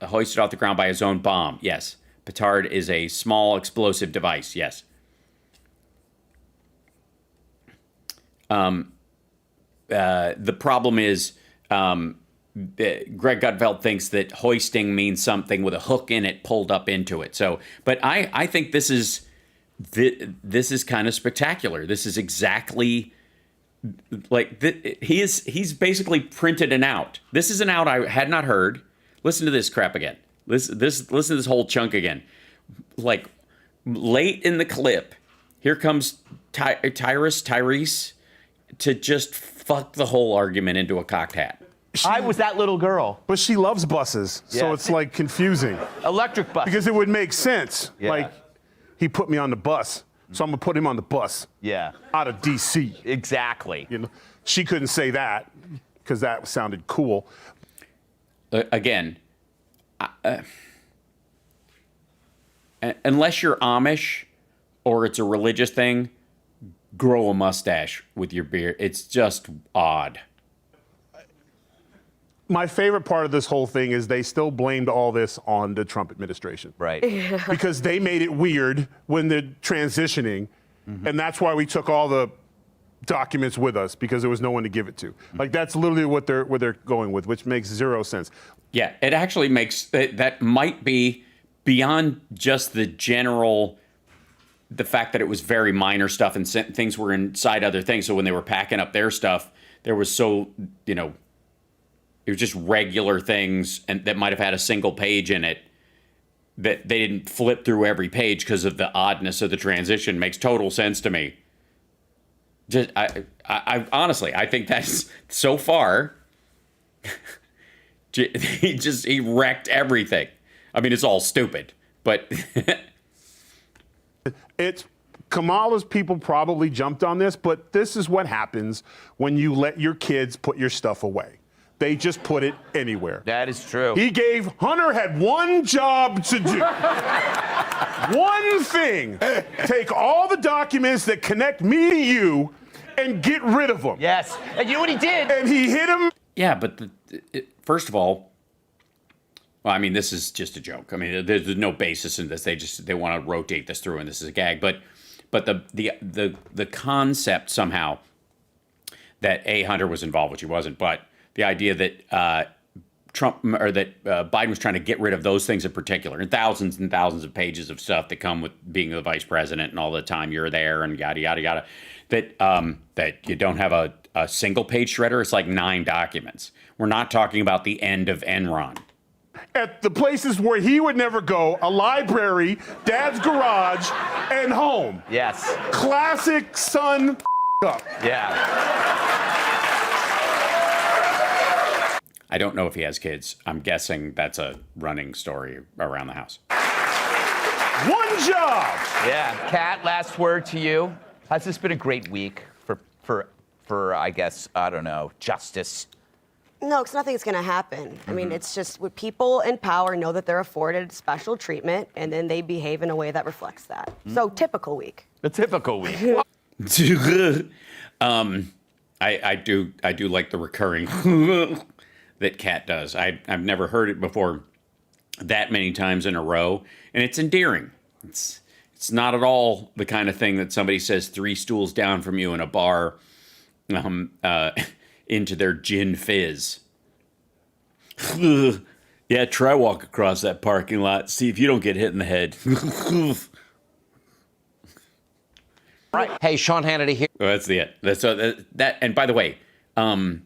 hoisted off the ground by his own bomb. Yes. Petard is a small explosive device. Yes. The problem is Greg Gutfeld thinks that hoisting means something with a hook in it pulled up into it. So, but I think this is kind of spectacular. This is exactly like he's basically printed an out. This is an out I had not heard. Listen to this crap again. Listen to this whole chunk again. Like, late in the clip, here comes Tyrese to just fuck the whole argument into a cocked hat. I was that little girl. But she loves buses, so Yeah. it's like confusing. Electric bus. Because it would make sense. Yeah. Like, he put me on the bus, so I'm gonna put him on the bus. Yeah. Out of D.C. Exactly. You know, she couldn't say that because that sounded cool. Again, unless you're Amish or it's a religious thing, grow a mustache with your beard. It's just odd. My favorite part of this whole thing is they still blamed all this on the Trump administration. Right. Because they made it weird when they're transitioning, and that's why we took all the documents with us, because there was no one to give it to. Like, that's literally what they're going with, which makes zero sense. Yeah, it actually makes that might be beyond just the fact that it was very minor stuff and things were inside other things. So when they were packing up their stuff, there was it was just regular things and that might have had a single page in it that they didn't flip through every page because of the oddness of the transition. Makes total sense to me. I honestly, I think that's so far. He wrecked everything. I mean, it's all stupid, but It's Kamala's people probably jumped on this, but this is what happens when you let your kids put your stuff away. They just put it anywhere. That is true. Hunter had one job to do. One thing. Take all the documents that connect me to you and get rid of them. Yes. And you know what he did? And he hit him. yeah, but first of all, well, I mean, this is just a joke. I mean, there's no basis in this. They want to rotate this through, and this is a gag. But the concept somehow that Hunter was involved, which he wasn't, but the idea that Biden was trying to get rid of those things in particular, and thousands of pages of stuff that come with being the vice president and all the time you're there and yada yada yada, that you don't have a single page shredder. It's like 9 documents. We're not talking about the end of Enron. At the places where he would never go, a library, dad's garage, and home. Yes. Classic son up. Yeah. I don't know if he has kids. I'm guessing that's a running story around the house. One job. Yeah. Kat, last word to you. Has this been a great week for I guess, I don't know, justice? No, because nothing's going to happen. I mean, it's just what people in power know that they're afforded special treatment, and then they behave in a way that reflects that. So, typical week. A typical week. I do like the recurring that Kat does. I've never heard it before that many times in a row, and it's endearing. It's not at all the kind of thing that somebody says 3 stools down from you in a bar into their gin fizz. Yeah, try walk across that parking lot. See if you don't get hit in the head. Right. Hey, Sean Hannity here. Oh, that's it. That's that. And by the way, well,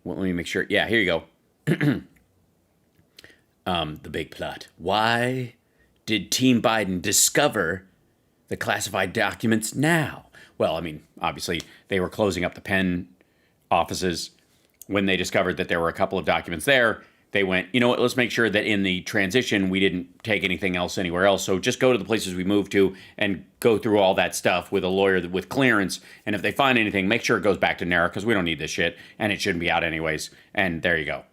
let me make sure. Yeah, here you go. The big plot. Why did Team Biden discover the classified documents now? Well, I mean, obviously they were closing up the Penn offices when they discovered that there were a couple of documents there. They went, you know what, let's make sure that in the transition we didn't take anything else anywhere else. So just go to the places we moved to and go through all that stuff with a lawyer with clearance. And if they find anything, make sure it goes back to NARA because we don't need this shit and it shouldn't be out anyways. And there you go.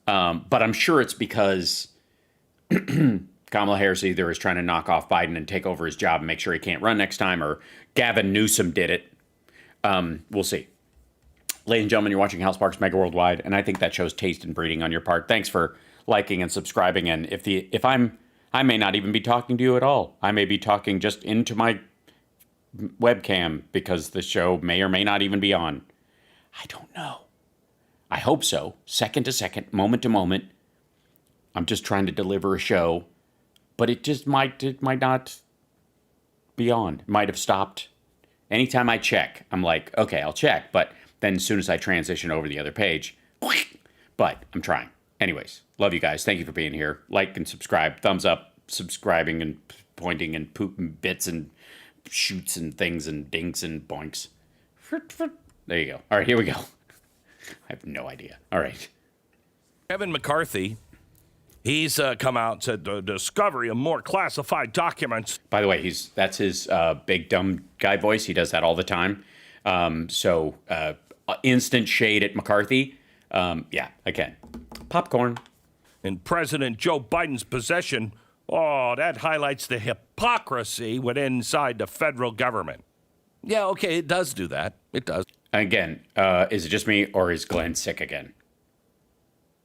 But I'm sure it's because Kamala Harris either is trying to knock off Biden and take over his job and make sure he can't run next time, or Gavin Newsom did it. We'll see. Ladies and gentlemen, you're watching HAL, SPARKS, Mega Worldwide, and I think that shows taste and breeding on your part. Thanks for liking and subscribing. And I may not even be talking to you at all. I may be talking just into my webcam because the show may or may not even be on. I don't know. I hope so. Second to second, moment to moment. I'm just trying to deliver a show, but it might not be on. It might have stopped. Anytime I check, I'm like, okay, I'll check, but then as soon as I transition over the other page, but I'm trying. Anyways, love you guys. Thank you for being here. Like and subscribe. Thumbs up, subscribing and pointing and pooping bits and shoots and things and dinks and boinks. There you go. All right, here we go. I have no idea. All right. Kevin McCarthy, he's come out and said the discovery of more classified documents. By the way, that's his big dumb guy voice. He does that all the time. So instant shade at McCarthy. Yeah, again, popcorn. In President Joe Biden's possession, that highlights the hypocrisy within inside the federal government. Yeah, okay, it does do that. It does. Again, is it just me or is Glenn sick again?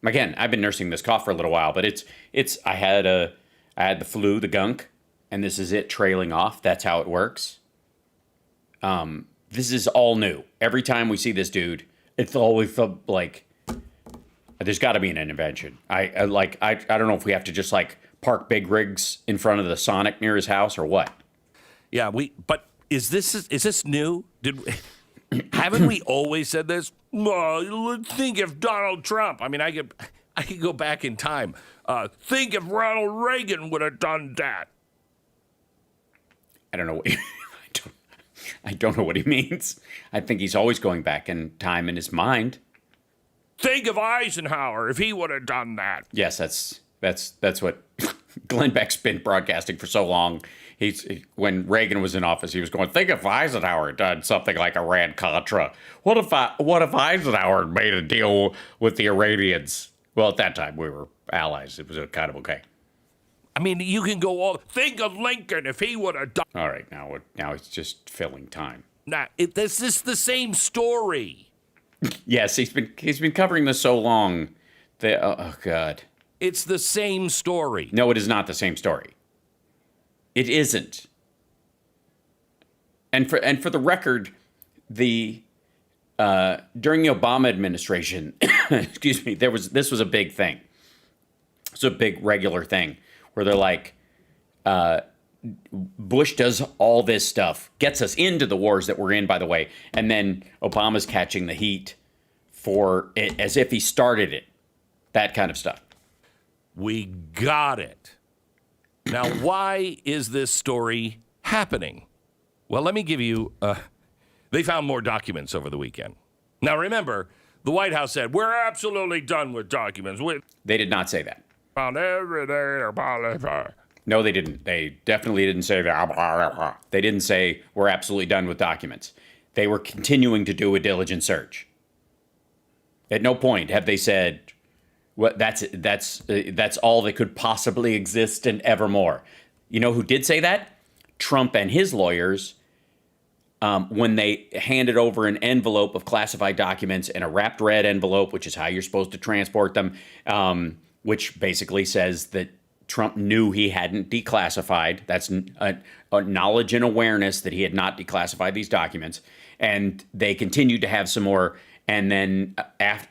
Again, I've been nursing this cough for a little while, but I had the flu, the gunk, and this is it trailing off. That's how it works. This is all new. Every time we see this dude, it's always like there's got to be an intervention. I don't know if we have to just like park big rigs in front of the Sonic near his house or what. Yeah, but is this new? Haven't we always said this? Think if Donald Trump. I mean, I could go back in time. Think if Ronald Reagan would have done that. I don't know what I don't know what he means. I think he's always going back in time in his mind. Think of Eisenhower if he would have done that. Yes, that's That's what Glenn Beck's been broadcasting for so long. When Reagan was in office, he was going, think if Eisenhower had done something like Iran-Contra. What if Eisenhower had made a deal with the Iranians? Well, at that time, we were allies. It was kind of okay. I mean, you can go all, think of Lincoln if he would have done. All right, now it's just filling time. Nah, this is the same story. Yes, he's been covering this so long that, oh, God. It's the same story. No, it is not the same story. It isn't. And for the record, during the Obama administration, excuse me, this was a big thing. It's a big regular thing where they're like, Bush does all this stuff, gets us into the wars that we're in, by the way, and then Obama's catching the heat for it as if he started it. That kind of stuff. We got it. Now, why is this story happening? Well, let me give you, they found more documents over the weekend. Now, remember, the White House said, we're absolutely done with documents. They did not say that. Found everything. No, they didn't. They definitely didn't say that. They didn't say we're absolutely done with documents. They were continuing to do a diligent search. At no point have they said, well, that's all that could possibly exist and evermore. You know who did say that? Trump and his lawyers, when they handed over an envelope of classified documents in a wrapped red envelope, which is how you're supposed to transport them, which basically says that Trump knew he hadn't declassified. That's a knowledge and awareness that he had not declassified these documents. And they continued to have some more. And then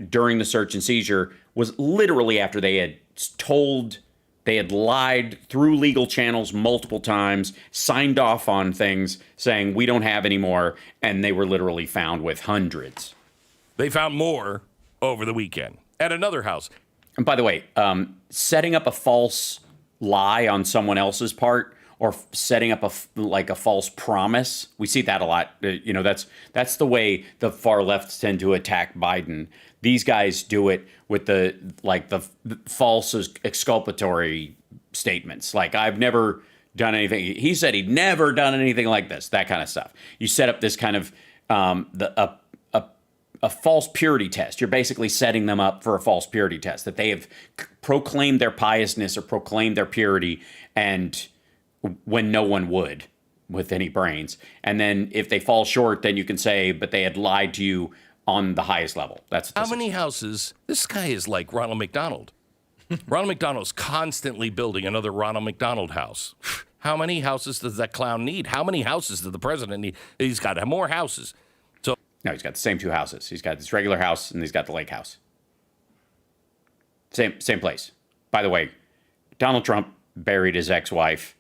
during the search and seizure was literally after they had lied through legal channels multiple times, signed off on things saying we don't have any more. And they were literally found with hundreds. They found more over the weekend at another house. And by the way, setting up a false lie on someone else's part or setting up a false promise. We see that a lot. That's the way the far left tend to attack Biden. These guys do it with the false exculpatory statements. Like, I've never done anything. He said he'd never done anything like this, that kind of stuff. You set up this kind of a false purity test. You're basically setting them up for a false purity test, that they have proclaimed their piousness or proclaimed their purity, and when no one would with any brains. And then if they fall short, then you can say, but they had lied to you on the highest level. That's how many houses? This guy is like Ronald McDonald. Ronald McDonald's constantly building another Ronald McDonald house. How many houses does that clown need? How many houses does the president need? He's got to have more houses. No, he's got the same two houses. He's got this regular house and he's got the lake house. Same place. By the way, Donald Trump buried his ex-wife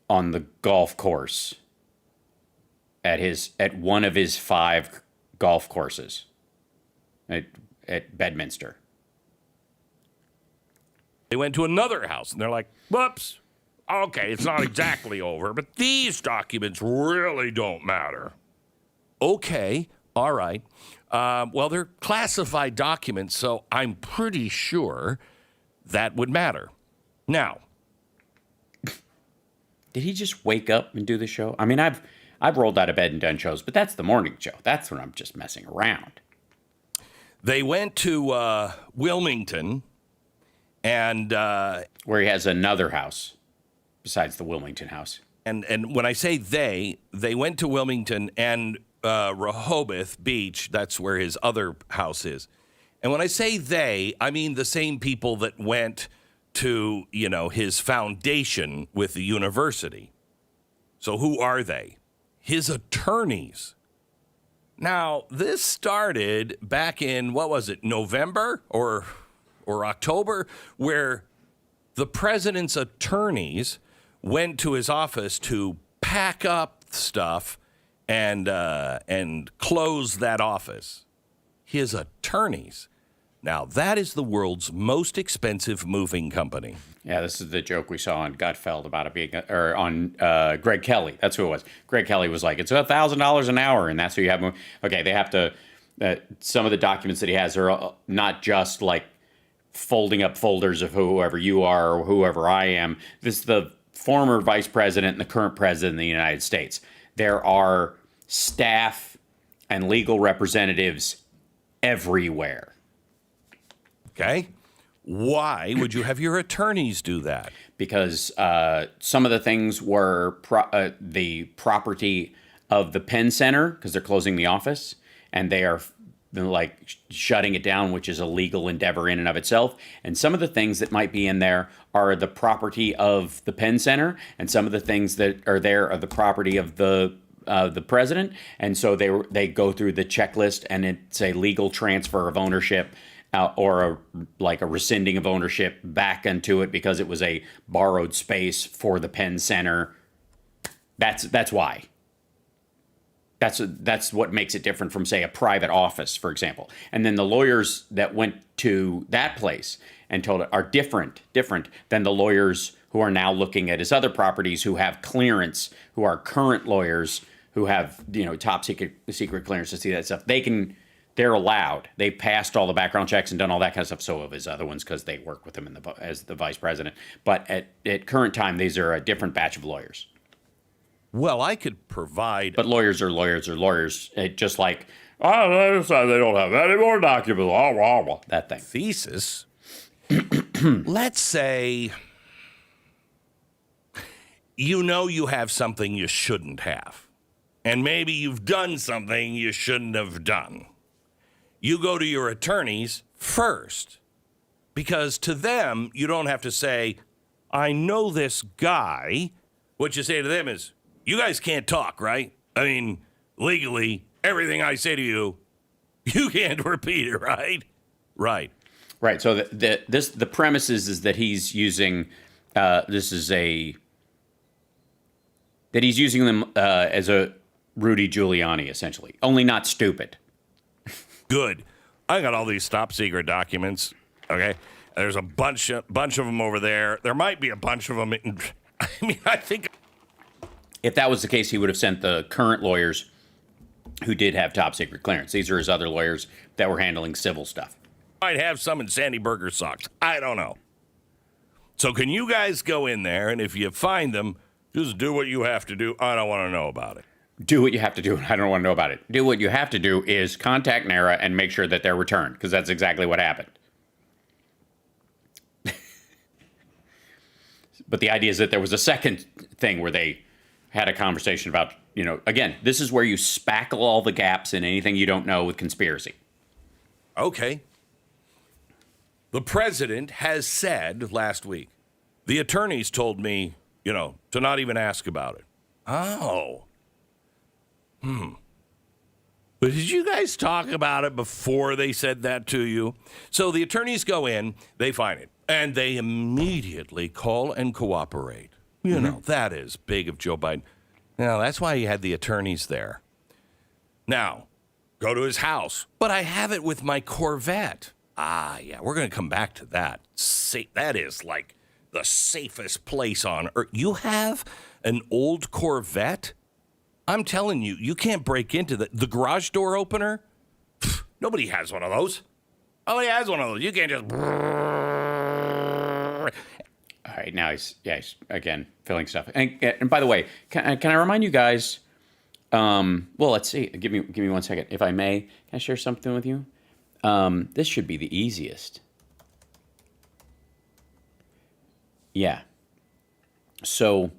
on the golf course at one of his 5 golf courses at Bedminster. They went to another house and they're like, whoops, okay, it's not exactly over, but these documents really don't matter. Okay, all right. Well, they're classified documents, so I'm pretty sure that would matter. Now, did he just wake up and do the show? I mean, I've rolled out of bed and done shows, but that's the morning show. That's when I'm just messing around. They went to Wilmington, and where he has another house besides the Wilmington house. And when I say they went to Wilmington and Rehoboth Beach. That's where his other house is. And when I say they, I mean the same people that went to, his foundation with the university. So who are they? His attorneys. Now, this started back in, November or October, where the president's attorneys went to his office to pack up stuff and close that office. His attorneys. Now, that is the world's most expensive moving company. Yeah, this is the joke we saw on Gutfeld about it being, or on Greg Kelly. That's who it was. Greg Kelly was like, it's $1,000 an hour, and that's who you have. Okay, they have to. Some of the documents that he has are not just like folding up folders of whoever you are or whoever I am. This is the former vice president and the current president of the United States. There are staff and legal representatives everywhere. Okay. Why would you have your attorneys do that? Because some of the things were the property of the Penn Center, because they're closing the office, and they are like shutting it down, which is a legal endeavor in and of itself. And some of the things that might be in there are the property of the Penn Center, and some of the things that are there are the property of the president. And so they go through the checklist, and it's a legal transfer of ownership. Or a rescinding of ownership back into it because it was a borrowed space for the Penn Center. That's why. That's what makes it different from, say, a private office, for example. And then the lawyers that went to that place and told it are different than the lawyers who are now looking at his other properties, who have clearance, who are current lawyers, who have top secret clearance to see that stuff. They're allowed. They passed all the background checks and done all that kind of stuff. So have his other ones, because they work with him as the vice president. But at current time, these are a different batch of lawyers. Well, I could provide. But lawyers are lawyers are lawyers. Just like, they don't have any more documents. That thing. Thesis. Let's say you have something you shouldn't have. And maybe you've done something you shouldn't have done. You go to your attorneys first, because to them, you don't have to say, I know this guy. What you say to them is, you guys can't talk, right? I mean, legally, everything I say to you, you can't repeat it, right? Right. Right. So the premise is that he's using, that he's using them as a Rudy Giuliani, essentially, only not stupid. Good. I got all these top secret documents. Okay, there's a bunch of them over there. There might be a bunch of them. I think if that was the case, he would have sent the current lawyers who did have top secret clearance. These are his other lawyers that were handling civil stuff. Might have some in Sandy Berger socks. I don't know. So can you guys go in there, and if you find them, just do what you have to do. I don't want to know about it. Do what you have to do, and I don't want to know about it. Do what you have to do is contact NARA and make sure that they're returned, because that's exactly what happened. But the idea is that there was a second thing where they had a conversation about, again, this is where you spackle all the gaps in anything you don't know with conspiracy. Okay. The president has said last week, the attorneys told me, to not even ask about it. Oh. But did you guys talk about it before they said that to you? So the attorneys go in, they find it, and they immediately call and cooperate. That is big of Joe Biden. Now, that's why he had the attorneys there. Now, go to his house. But I have it with my Corvette. Yeah, we're going to come back to that. That is like the safest place on earth. You have an old Corvette? I'm telling you, you can't break into the garage door opener. Nobody has one of those. Nobody has one of those. You can't just. All right, now he's again filling stuff. And by the way, can I remind you guys? Well, let's see. Give me 1 second, if I may. Can I share something with you? This should be the easiest. Yeah. So,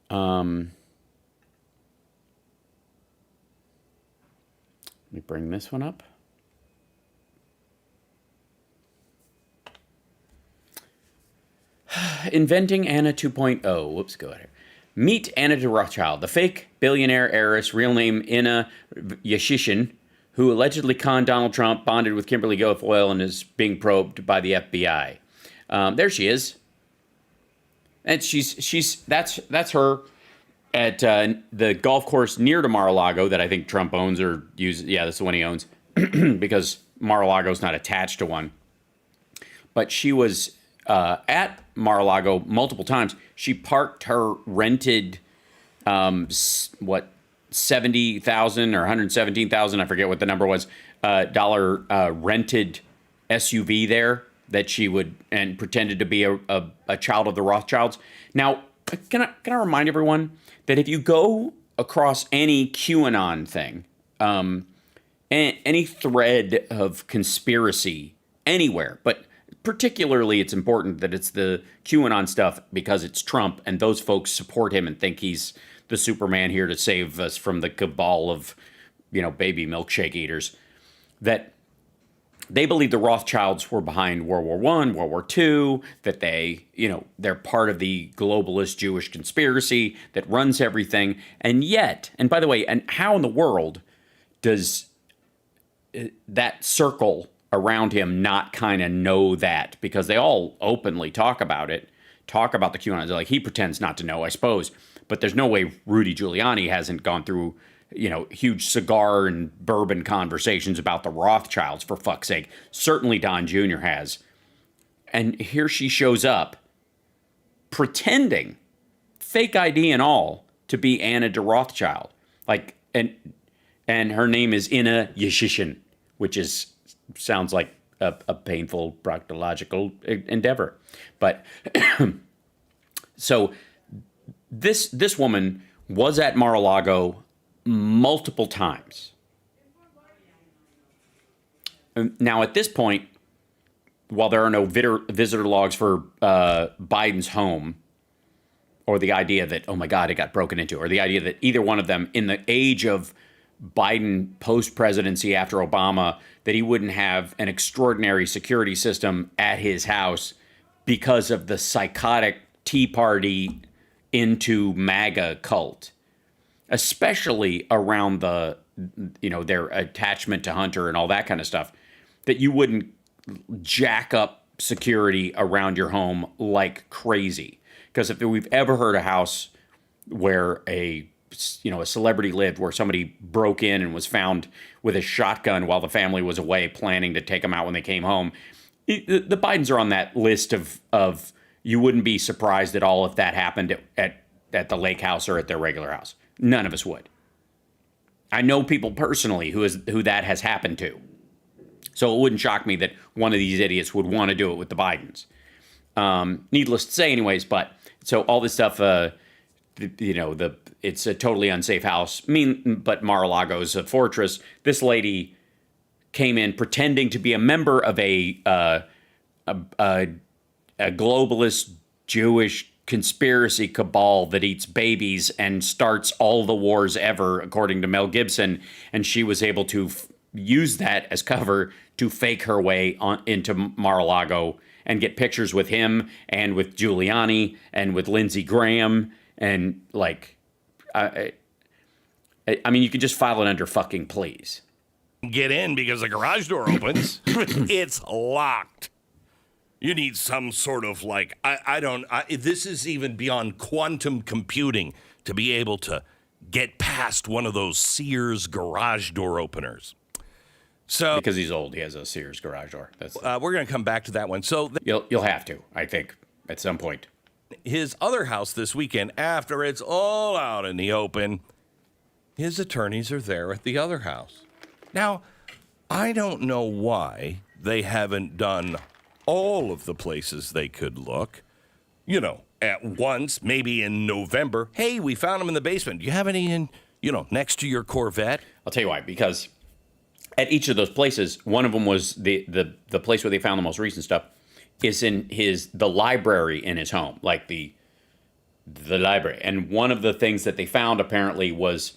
let me bring this one up. Inventing Anna 2.0. Whoops, go ahead. Meet Anna de Rothschild, the fake billionaire heiress, real name Inna Yashishin, who allegedly conned Donald Trump, bonded with Kimberly Guilfoyle, and is being probed by the FBI. There she is. And that's her at the golf course near to Mar-a-Lago that I think Trump owns or uses. Yeah, that's the one he owns because Mar-a-Lago's not attached to one. But she was at Mar-a-Lago multiple times. She parked her rented, $70,000 or $117,000, I forget what the number was, rented SUV there that she would and pretended to be a child of the Rothschilds. Now, can I remind everyone that if you go across any QAnon thing, any thread of conspiracy anywhere, but particularly it's important that it's the QAnon stuff because it's Trump and those folks support him and think he's the Superman here to save us from the cabal of, baby milkshake eaters, that they believe the Rothschilds were behind World War I, World War II, that they're part of the globalist Jewish conspiracy that runs everything. And yet, and by the way, and how in the world does that circle around him not kind of know that? Because they all openly talk about it, talk about the QAnon. They're like, he pretends not to know, I suppose. But there's no way Rudy Giuliani hasn't gone through huge cigar and bourbon conversations about the Rothschilds, for fuck's sake. Certainly Don Jr. has. And here she shows up pretending, fake ID and all, to be Anna de Rothschild. And her name is Inna Yeshishin, which sounds like a painful proctological endeavor. But so this woman was at Mar-a-Lago multiple times. Now, at this point, while there are no visitor logs for Biden's home, or the idea that, oh my God, it got broken into, or the idea that either one of them, in the age of Biden post-presidency after Obama, that he wouldn't have an extraordinary security system at his house because of the psychotic Tea Party into MAGA cult, especially around their attachment to Hunter and all that kind of stuff, that you wouldn't jack up security around your home like crazy. Because if we've ever heard a house where a celebrity lived, where somebody broke in and was found with a shotgun while the family was away planning to take them out when they came home, the Bidens are on that list of you wouldn't be surprised at all if that happened at the lake house or at their regular house. None of us would. I know people personally who that has happened to. So it wouldn't shock me that one of these idiots would want to do it with the Bidens. Needless to say anyways, but so all this stuff, it's a totally unsafe house. But Mar-a-Lago's a fortress. This lady came in pretending to be a member of a globalist Jewish conspiracy cabal that eats babies and starts all the wars ever, according to Mel Gibson. And she was able to use that as cover to fake her way into Mar-a-Lago and get pictures with him and with Giuliani and with Lindsey Graham. And I mean, you could just file it under fucking please. Get in because the garage door opens. It's locked. You need some sort of this is even beyond quantum computing to be able to get past one of those Sears garage door openers. So because he's old, he has a Sears garage door. We're going to come back to that one. So you'll have to, I think, at some point. His other house this weekend, after it's all out in the open, his attorneys are there at the other house. Now, I don't know why they haven't done all of the places they could look, at once, maybe in November. Hey, we found them in the basement. Do you have any in, next to your Corvette? I'll tell you why, because at each of those places, one of them was the place where they found the most recent stuff is in the library in his home, like the library. And one of the things that they found apparently was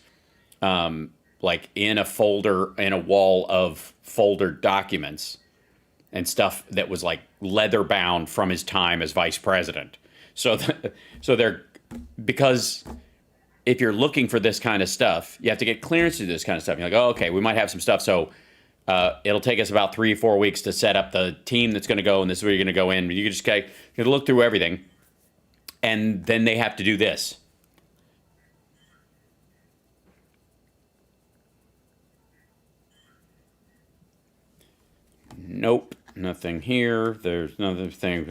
in a folder, in a wall of foldered documents and stuff that was leather bound from his time as vice president. So they're, because if you're looking for this kind of stuff, you have to get clearance to do this kind of stuff. You're like, oh, okay, we might have some stuff. So it'll take us about 3 or 4 weeks to set up the team that's going to go, and this is where you're going to go in. You just look through everything, and then they have to do this. Nope, nothing here. There's another thing.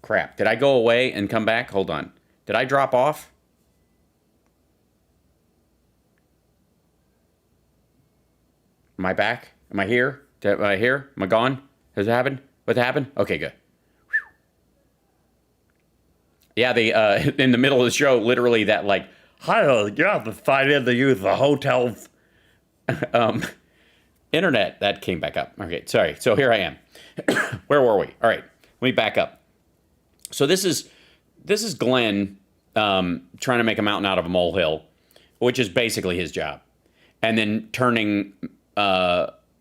Crap. Did I go away and come back? Hold on. Did I drop off? Am I back? Am I here? Am I here? Am I gone? Has it happened? What happened? Okay, good. Whew. Yeah, they in the middle of the show, literally that like, hi, you have to find in the use the hotel's internet. That came back up. Okay, sorry. So here I am. Where were we? All right, let me back up. So this is Glenn trying to make a mountain out of a molehill, which is basically his job, and then turning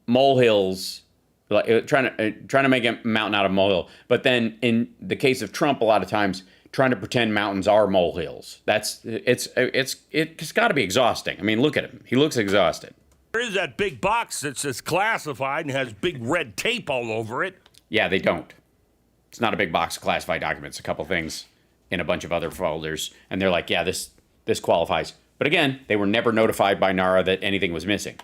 molehills, like trying to make a mountain out of a molehill. But then in the case of Trump, a lot of times trying to pretend mountains are molehills. It's got to be exhausting. I mean, look at him; he looks exhausted. There is that big box that says classified and has big red tape all over it. Yeah, they don't. It's not a big box of classified documents. A couple things in a bunch of other folders, and they're like, yeah, this qualifies. But again, they were never notified by NARA that anything was missing.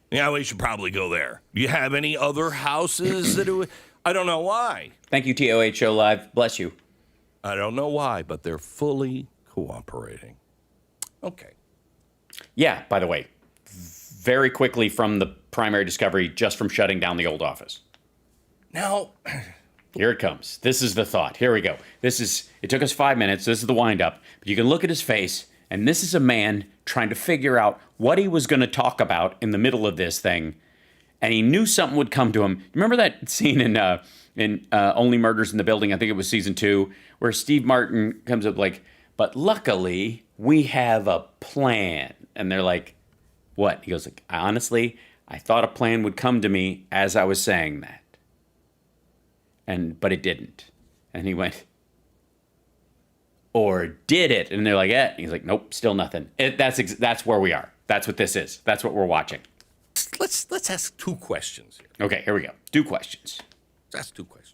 Yeah, we should probably go there. Do you have any other houses that I don't know why. Thank you, TOH Show Live. Bless you. I don't know why, but they're fully cooperating. Okay. Yeah, by the way, very quickly from the primary discovery, just from shutting down the old office. Now, here it comes. This is the thought. Here we go. It took us 5 minutes. This is the wind up. But you can look at his face, and this is a man trying to figure out what he was going to talk about in the middle of this thing. And he knew something would come to him. Remember that scene in Only Murders in the Building? I think it was season 2, where Steve Martin comes up like, but luckily we have a plan. And they're like, what? He goes like, honestly, I thought a plan would come to me as I was saying that. But it didn't. And he went, or did it? And they're like, eh. And he's like, nope, still nothing. That's where we are. That's what this is. That's what we're watching. Let's ask 2 questions here. Okay, here we go. 2 questions. Let's ask 2 questions.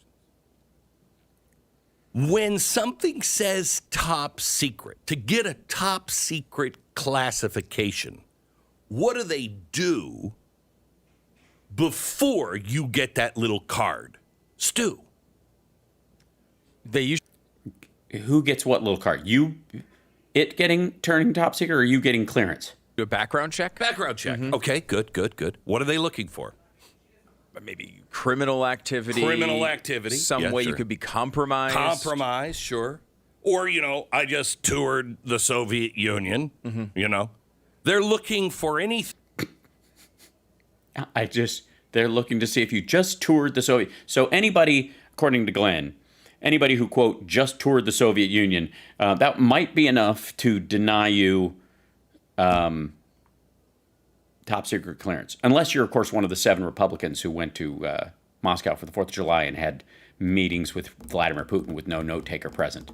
When something says top secret, to get a top secret classification, what do they do before you get that little card? Stu. They usually. Who gets what little card? Turning top secret, or you getting clearance? Do a background check? Background check. Mm-hmm. Okay, good. What are they looking for? Maybe criminal activity. Some way you could be compromised. Compromise, sure. Or, I just toured the Soviet Union, They're looking for anything. They're looking to see if you just toured the Soviet. So anybody, according to Glenn, anybody who, quote, just toured the Soviet Union, that might be enough to deny you top secret clearance. Unless you're, of course, one of the 7 Republicans who went to Moscow for the 4th of July and had meetings with Vladimir Putin with no note taker present.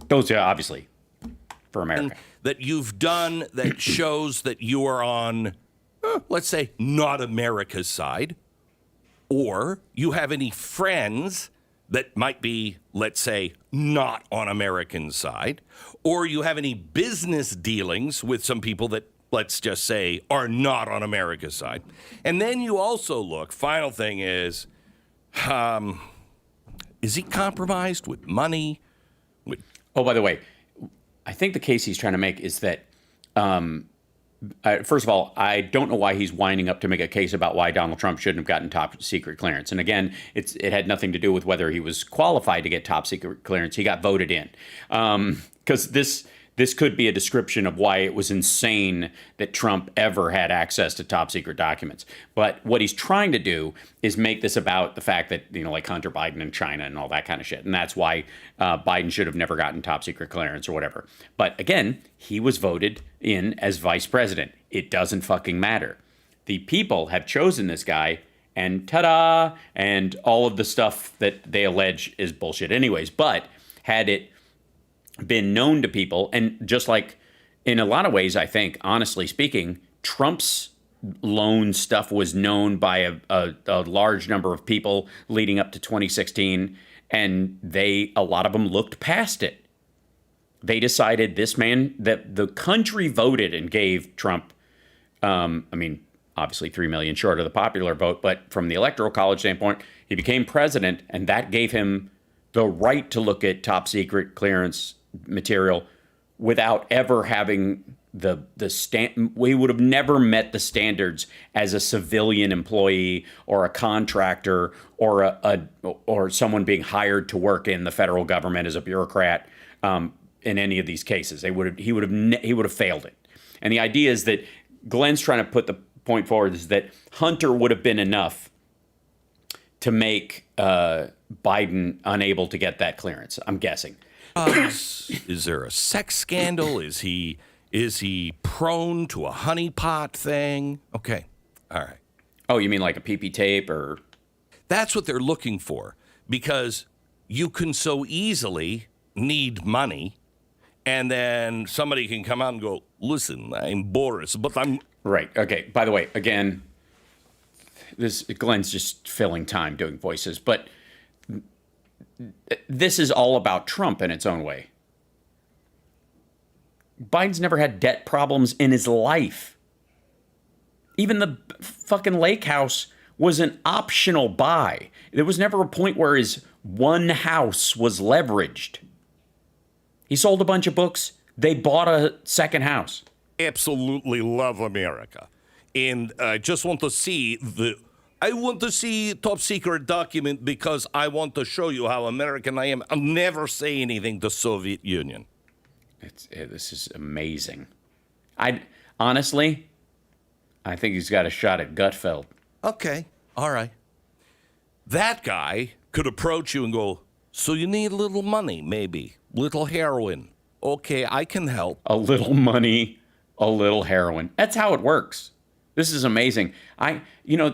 Those are obviously for America. That you've done that shows that you are on, let's say, not America's side. Or you have any friends that might be, let's say, not on American side. Or you have any business dealings with some people that, let's just say, are not on America's side. And then you also look, final thing is he compromised with money? Oh, by the way, I think the case he's trying to make is that, first of all, I don't know why he's winding up to make a case about why Donald Trump shouldn't have gotten top secret clearance. And again, it had nothing to do with whether he was qualified to get top secret clearance. He got voted in. Because this could be a description of why it was insane that Trump ever had access to top secret documents. But what he's trying to do is make this about the fact that, like Hunter Biden and China and all that kind of shit. And that's why Biden should have never gotten top secret clearance or whatever. But again, he was voted in as vice president. It doesn't fucking matter. The people have chosen this guy, and ta-da, and all of the stuff that they allege is bullshit anyways. But had it been known to people, and just like in a lot of ways, I think, honestly speaking, Trump's loan stuff was known by a large number of people leading up to 2016, and a lot of them looked past it. They decided this man, that the country voted and gave Trump, obviously 3 million short of the popular vote, but from the Electoral College standpoint, he became president, and that gave him the right to look at top secret clearance material without ever having we would have never met the standards as a civilian employee or a contractor or or someone being hired to work in the federal government as a bureaucrat in any of these cases. He would have failed it. And the idea is that Glenn's trying to put the point forward is that Hunter would have been enough to make Biden unable to get that clearance, I'm guessing. Is there a sex scandal? Is he prone to a honeypot thing? Okay. All right. Oh, you mean like a PP tape or? That's what they're looking for, because you can so easily need money and then somebody can come out and go, listen, I'm Boris, but I'm... Right. Okay. By the way, again, Glenn's just filling time doing voices, but this is all about Trump in its own way. Biden's never had debt problems in his life. Even the fucking lake house was an optional buy. There was never a point where his one house was leveraged. He sold a bunch of books. They bought a second house. Absolutely love America. And I just want to see top secret document because I want to show you how American I am. I'll never say anything to Soviet Union. This is amazing. Honestly, I think he's got a shot at Gutfeld. Okay, all right. That guy could approach you and go, so you need a little money, maybe, little heroin. Okay, I can help. A little money, a little heroin. That's how it works. This is amazing.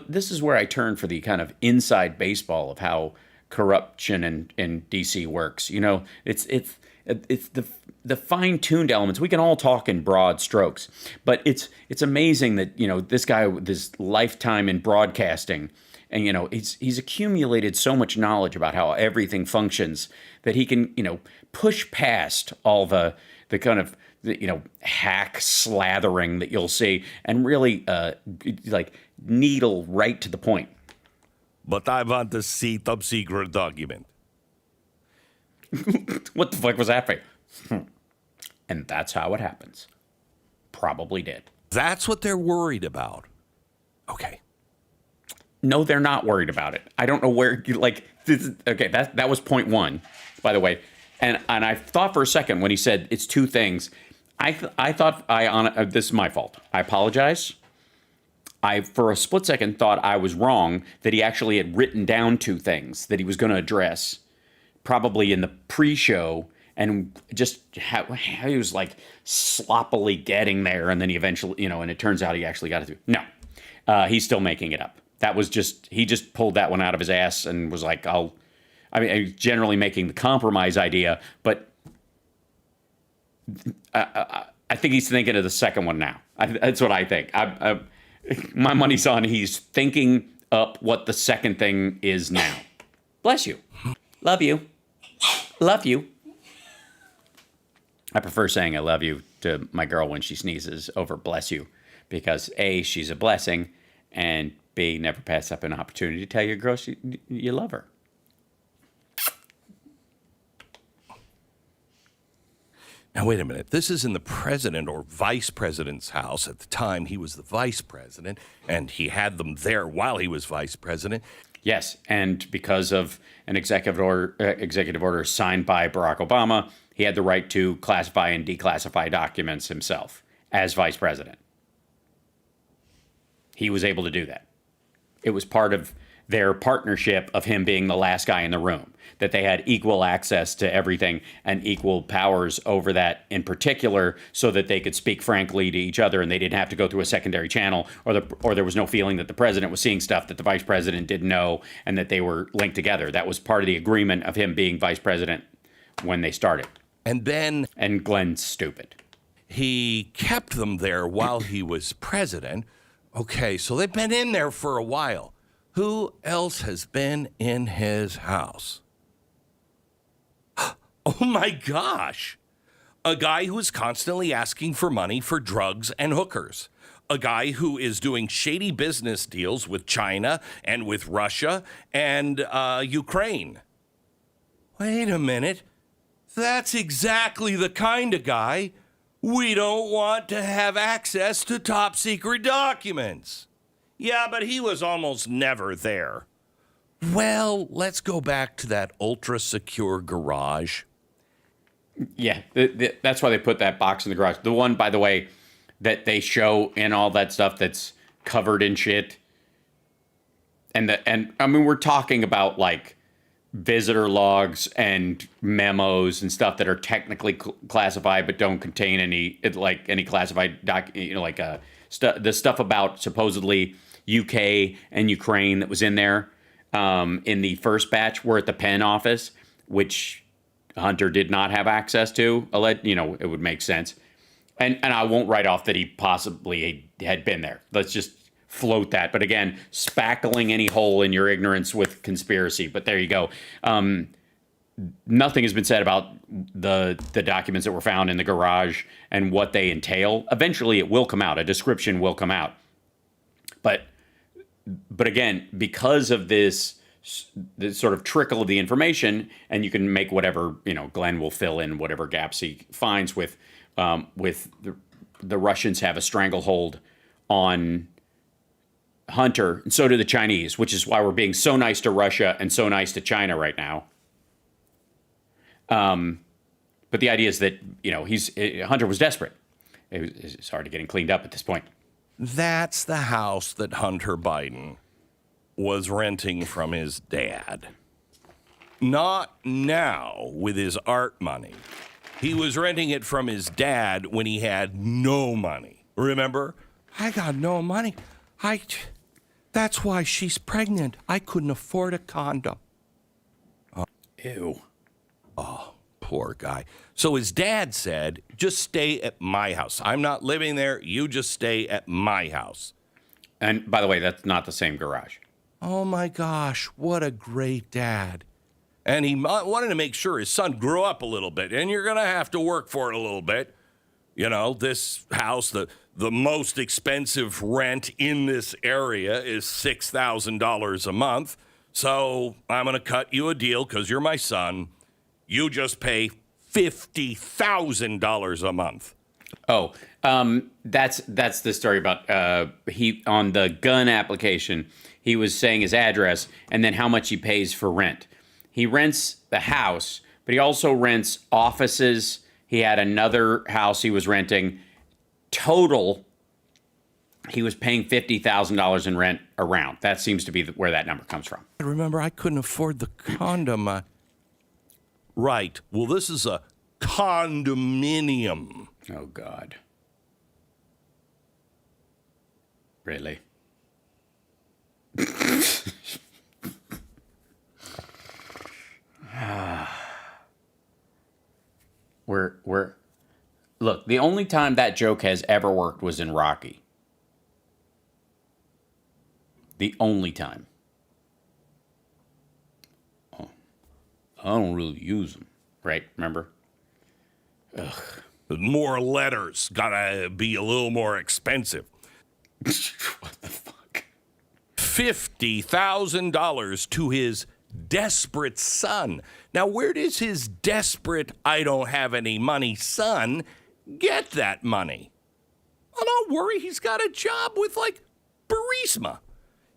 This is where I turn for the kind of inside baseball of how corruption in DC works. It's the fine-tuned elements. We can all talk in broad strokes, but it's amazing that this guy with this lifetime in broadcasting, and he's accumulated so much knowledge about how everything functions that he can push past all the kind of hack slathering that you'll see and really needle right to the point. But I want to see top secret document. What the fuck was that for? And that's how it happens. Probably did. That's what they're worried about. Okay. No, they're not worried about it. I don't know where okay, that was point one, by the way. And I thought for a second when he said it's two things, I thought this is my fault. I apologize. I, for a split second, thought I was wrong, that he actually had written down two things that he was going to address, probably in the pre-show, and just how he was sloppily getting there, and then he eventually, and it turns out he actually got it through. No, he's still making it up. That was he just pulled that one out of his ass and was like, he's generally making the compromise idea, but I think he's thinking of the second one now. That's what I think. My money's on he's thinking up what the second thing is now. Bless you. Love you. Love you. I prefer saying I love you to my girl when she sneezes over bless you because A, she's a blessing, and B, never pass up an opportunity to tell your girl you love her. Now, wait a minute. This is in the president or vice president's house. At the time, he was the vice president, and he had them there while he was vice president. Yes, and because of an executive order signed by Barack Obama, he had the right to classify and declassify documents himself as vice president. He was able to do that. It was part of their partnership of him being the last guy in the room, that they had equal access to everything and equal powers over that in particular so that they could speak frankly to each other and they didn't have to go through a secondary channel or there was no feeling that the president was seeing stuff that the vice president didn't know and that they were linked together. That was part of the agreement of him being vice president when they started. And Glenn's stupid. He kept them there while he was president. Okay, so they've been in there for a while. Who else has been in his house? Oh my gosh. A guy who is constantly asking for money for drugs and hookers. A guy who is doing shady business deals with China and with Russia and Ukraine. wait a minute. That's exactly the kind of guy we don't want to have access to top secret documents. Yeah, but he was almost never there. Well, let's go back to that ultra secure garage. Yeah, that's why they put that box in the garage. The one, by the way, that they show in all that stuff that's covered in shit. And I mean, we're talking about like visitor logs and memos and stuff that are technically classified but don't contain any classified the stuff about supposedly UK and Ukraine that was in there in the first batch were at the Penn office, which Hunter did not have access to. It would make sense. And I won't write off that he possibly had been there. Let's just float that. But again, spackling any hole in your ignorance with conspiracy. But there you go. Nothing has been said about the documents that were found in the garage and what they entail. Eventually, it will come out. A description will come out. But again, because of this sort of trickle of the information, and you can make whatever, Glenn will fill in whatever gaps he finds with the Russians have a stranglehold on Hunter, and so do the Chinese, which is why we're being so nice to Russia and so nice to China right now. But the idea is that, Hunter was desperate. It's hard to getting cleaned up at this point. That's the house that Hunter Biden was renting from his dad. Not now with his art money. He was renting it from his dad when he had no money. Remember? I got no money. That's why she's pregnant. I couldn't afford a condo. Ew. Oh, poor guy. So his dad said, just stay at my house. I'm not living there. You just stay at my house. And by the way, that's not the same garage. Oh my gosh, what a great dad. And he wanted to make sure his son grew up a little bit. And you're going to have to work for it a little bit. This house, the most expensive rent in this area is $6,000 a month. So I'm going to cut you a deal because you're my son. You just pay $50,000 a month. Oh, that's the story about he on the gun application. He was saying his address and then how much he pays for rent. He rents the house, but he also rents offices. He had another house he was renting. Total, he was paying $50,000 in rent around. That seems to be where that number comes from. Remember, I couldn't afford the condom. Right. Well, this is a condominium. Oh, God. Really? Look, the only time that joke has ever worked was in Rocky. The only time. Oh, I don't really use them. Right? Remember? Ugh. More letters. Gotta be a little more expensive. What the fuck? $50,000 to his desperate son. Now, where does his desperate, I don't have any money son get that money? Oh, don't worry, he's got a job with, Burisma.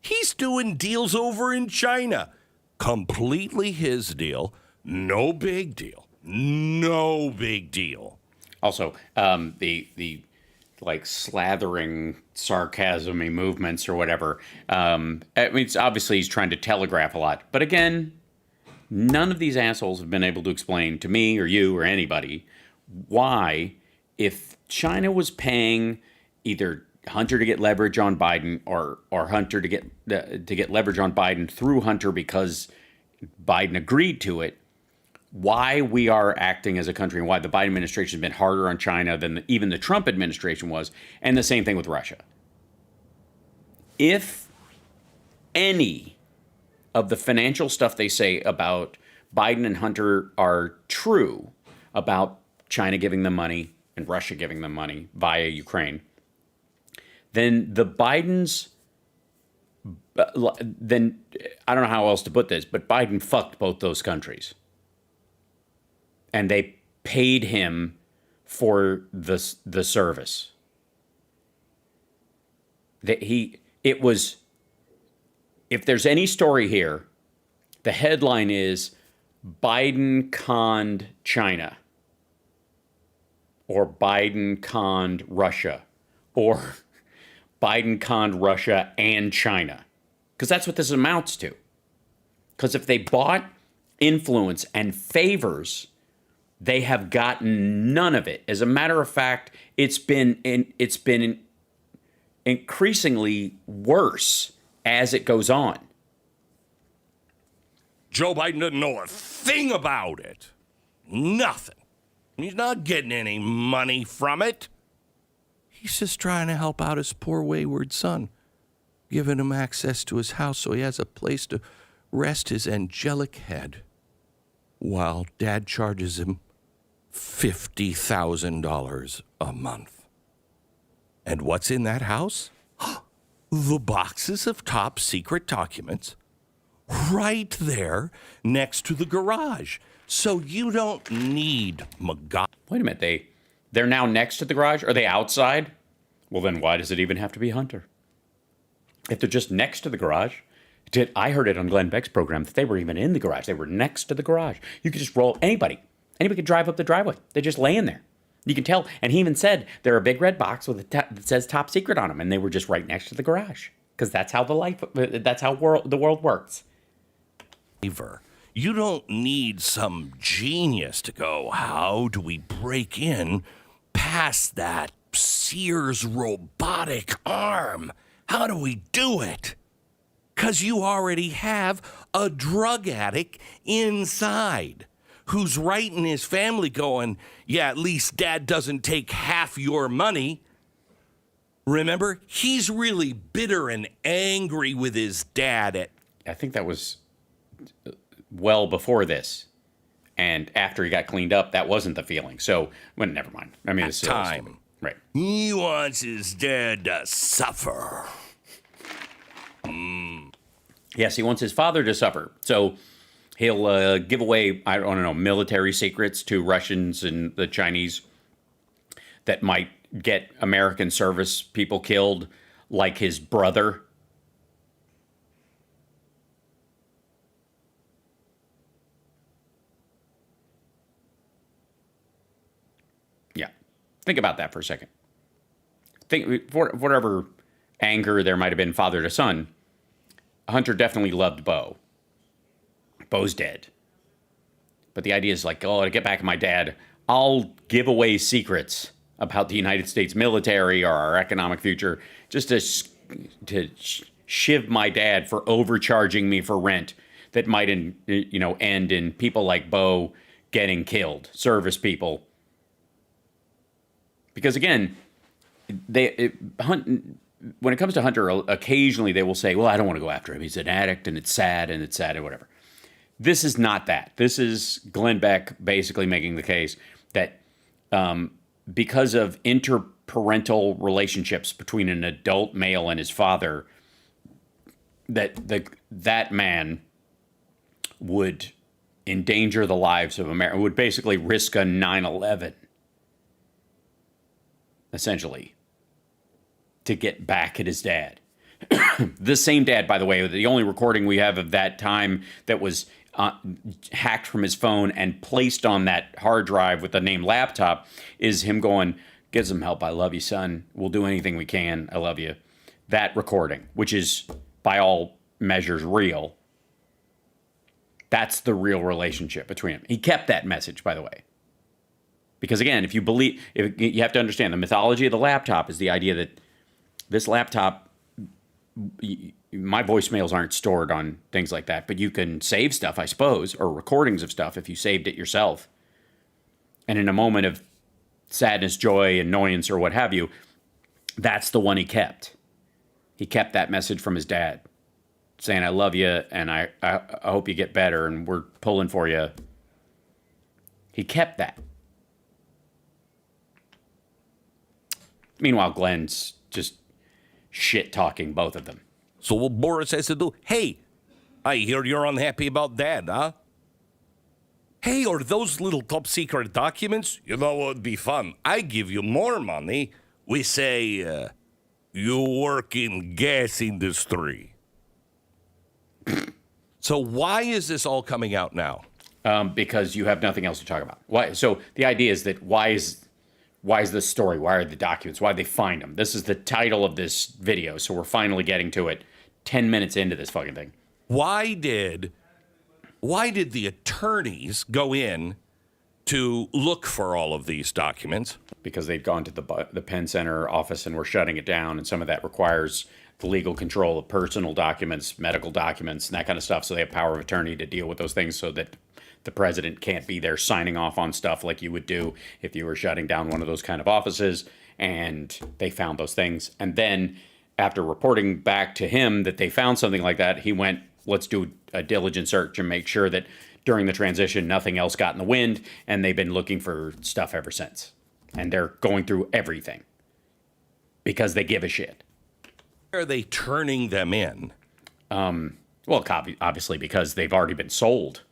He's doing deals over in China. Completely his deal. No big deal. No big deal. Also, the slathering sarcasm-y movements or whatever. It's obviously he's trying to telegraph a lot. But again, none of these assholes have been able to explain to me or you or anybody why, if China was paying either Hunter to get leverage on Biden or Hunter to get leverage on Biden through Hunter because Biden agreed to it, why we are acting as a country and why the Biden administration has been harder on China than even the Trump administration was, and the same thing with Russia. If any of the financial stuff they say about Biden and Hunter are true about China giving them money and Russia giving them money via Ukraine, then the Bidens, then I don't know how else to put this, but Biden fucked both those countries. and they paid him for the service. It was, if there's any story here, the headline is Biden conned China, or Biden conned Russia, or Biden conned Russia and China. Because that's what this amounts to. Because if they bought influence and favors, they have gotten none of it. As a matter of fact, it's been increasingly worse as it goes on. Joe Biden doesn't know a thing about it. Nothing. He's not getting any money from it. He's just trying to help out his poor wayward son, giving him access to his house so he has a place to rest his angelic head, while Dad charges him $50,000 a month. And what's in that house? The boxes of top secret documents right there next to the garage. So you don't need McGowan. Wait a minute, they're now next to the garage? Are they outside? Well, then why does it even have to be Hunter? If they're just next to the garage, I heard it on Glenn Beck's program that they were even in the garage. They were next to the garage. You could just roll, anybody could drive up the driveway. They're just laying there. You can tell. And he even said they're a big red box with that says top secret on them, and they were just right next to the garage because that's how the world works. You don't need some genius to go, how do we break in past that Sears robotic arm? How do we do it? Because you already have a drug addict inside who's writing his family going, yeah, at least Dad doesn't take half your money. Remember, he's really bitter and angry with his dad. I think that was well before this. And after he got cleaned up, that wasn't the feeling. So, well, never mind. I mean, it's time. Right. He wants his dad to suffer. Yes, he wants his father to suffer. So he'll give away, I don't know, military secrets to Russians and the Chinese that might get American service people killed, like his brother. Yeah. Think about that for a second. Think, for whatever anger there might have been father to son, Hunter definitely loved Bo. Bo's dead. But the idea is like, oh, to get back at my dad, I'll give away secrets about the United States military or our economic future just to shiv my dad for overcharging me for rent that might end in people like Bo getting killed, service people. Because again, when it comes to Hunter, occasionally they will say, well, I don't want to go after him. He's an addict and it's sad and whatever. This is not that. This is Glenn Beck basically making the case that because of interparental relationships between an adult male and his father, that man would endanger the lives of America, would basically risk a 9/11, essentially, to get back at his dad. The same dad, by the way, the only recording we have of that time that was hacked from his phone and placed on that hard drive with the name laptop is him going, get some help. I love you, son. We'll do anything we can. I love you. That recording, which is by all measures real. That's the real relationship between them. He kept that message, by the way. Because again, if you have to understand the mythology of the laptop is the idea that this laptop, my voicemails aren't stored on things like that, but you can save stuff, I suppose, or recordings of stuff if you saved it yourself. And in a moment of sadness, joy, annoyance, or what have you, that's the one he kept. He kept that message from his dad saying, I love you, and I hope you get better, and we're pulling for you. He kept that. Meanwhile, Glenn's just shit-talking both of them. So what Boris has to do, hey, I hear you're unhappy about Dad, huh? Hey, are those little top secret documents? You know what would be fun? I give you more money. We say, you work in gas industry. So why is this all coming out now? Because you have nothing else to talk about. Why? So the idea is that why is this story? Why are the documents? Why did they find them? This is the title of this video, so we're finally getting to it 10 minutes into this fucking thing. Why did the attorneys go in to look for all of these documents? Because they'd gone to the Penn Center office and were shutting it down, and some of that requires the legal control of personal documents, medical documents, and that kind of stuff. So they have power of attorney to deal with those things so that the president can't be there signing off on stuff like you would do if you were shutting down one of those kind of offices. And they found those things. And then after reporting back to him that they found something like that, he went, let's do a diligent search and make sure that during the transition, nothing else got in the wind. And they've been looking for stuff ever since. And they're going through everything because they give a shit. Why are they turning them in? Well, obviously because they've already been sold.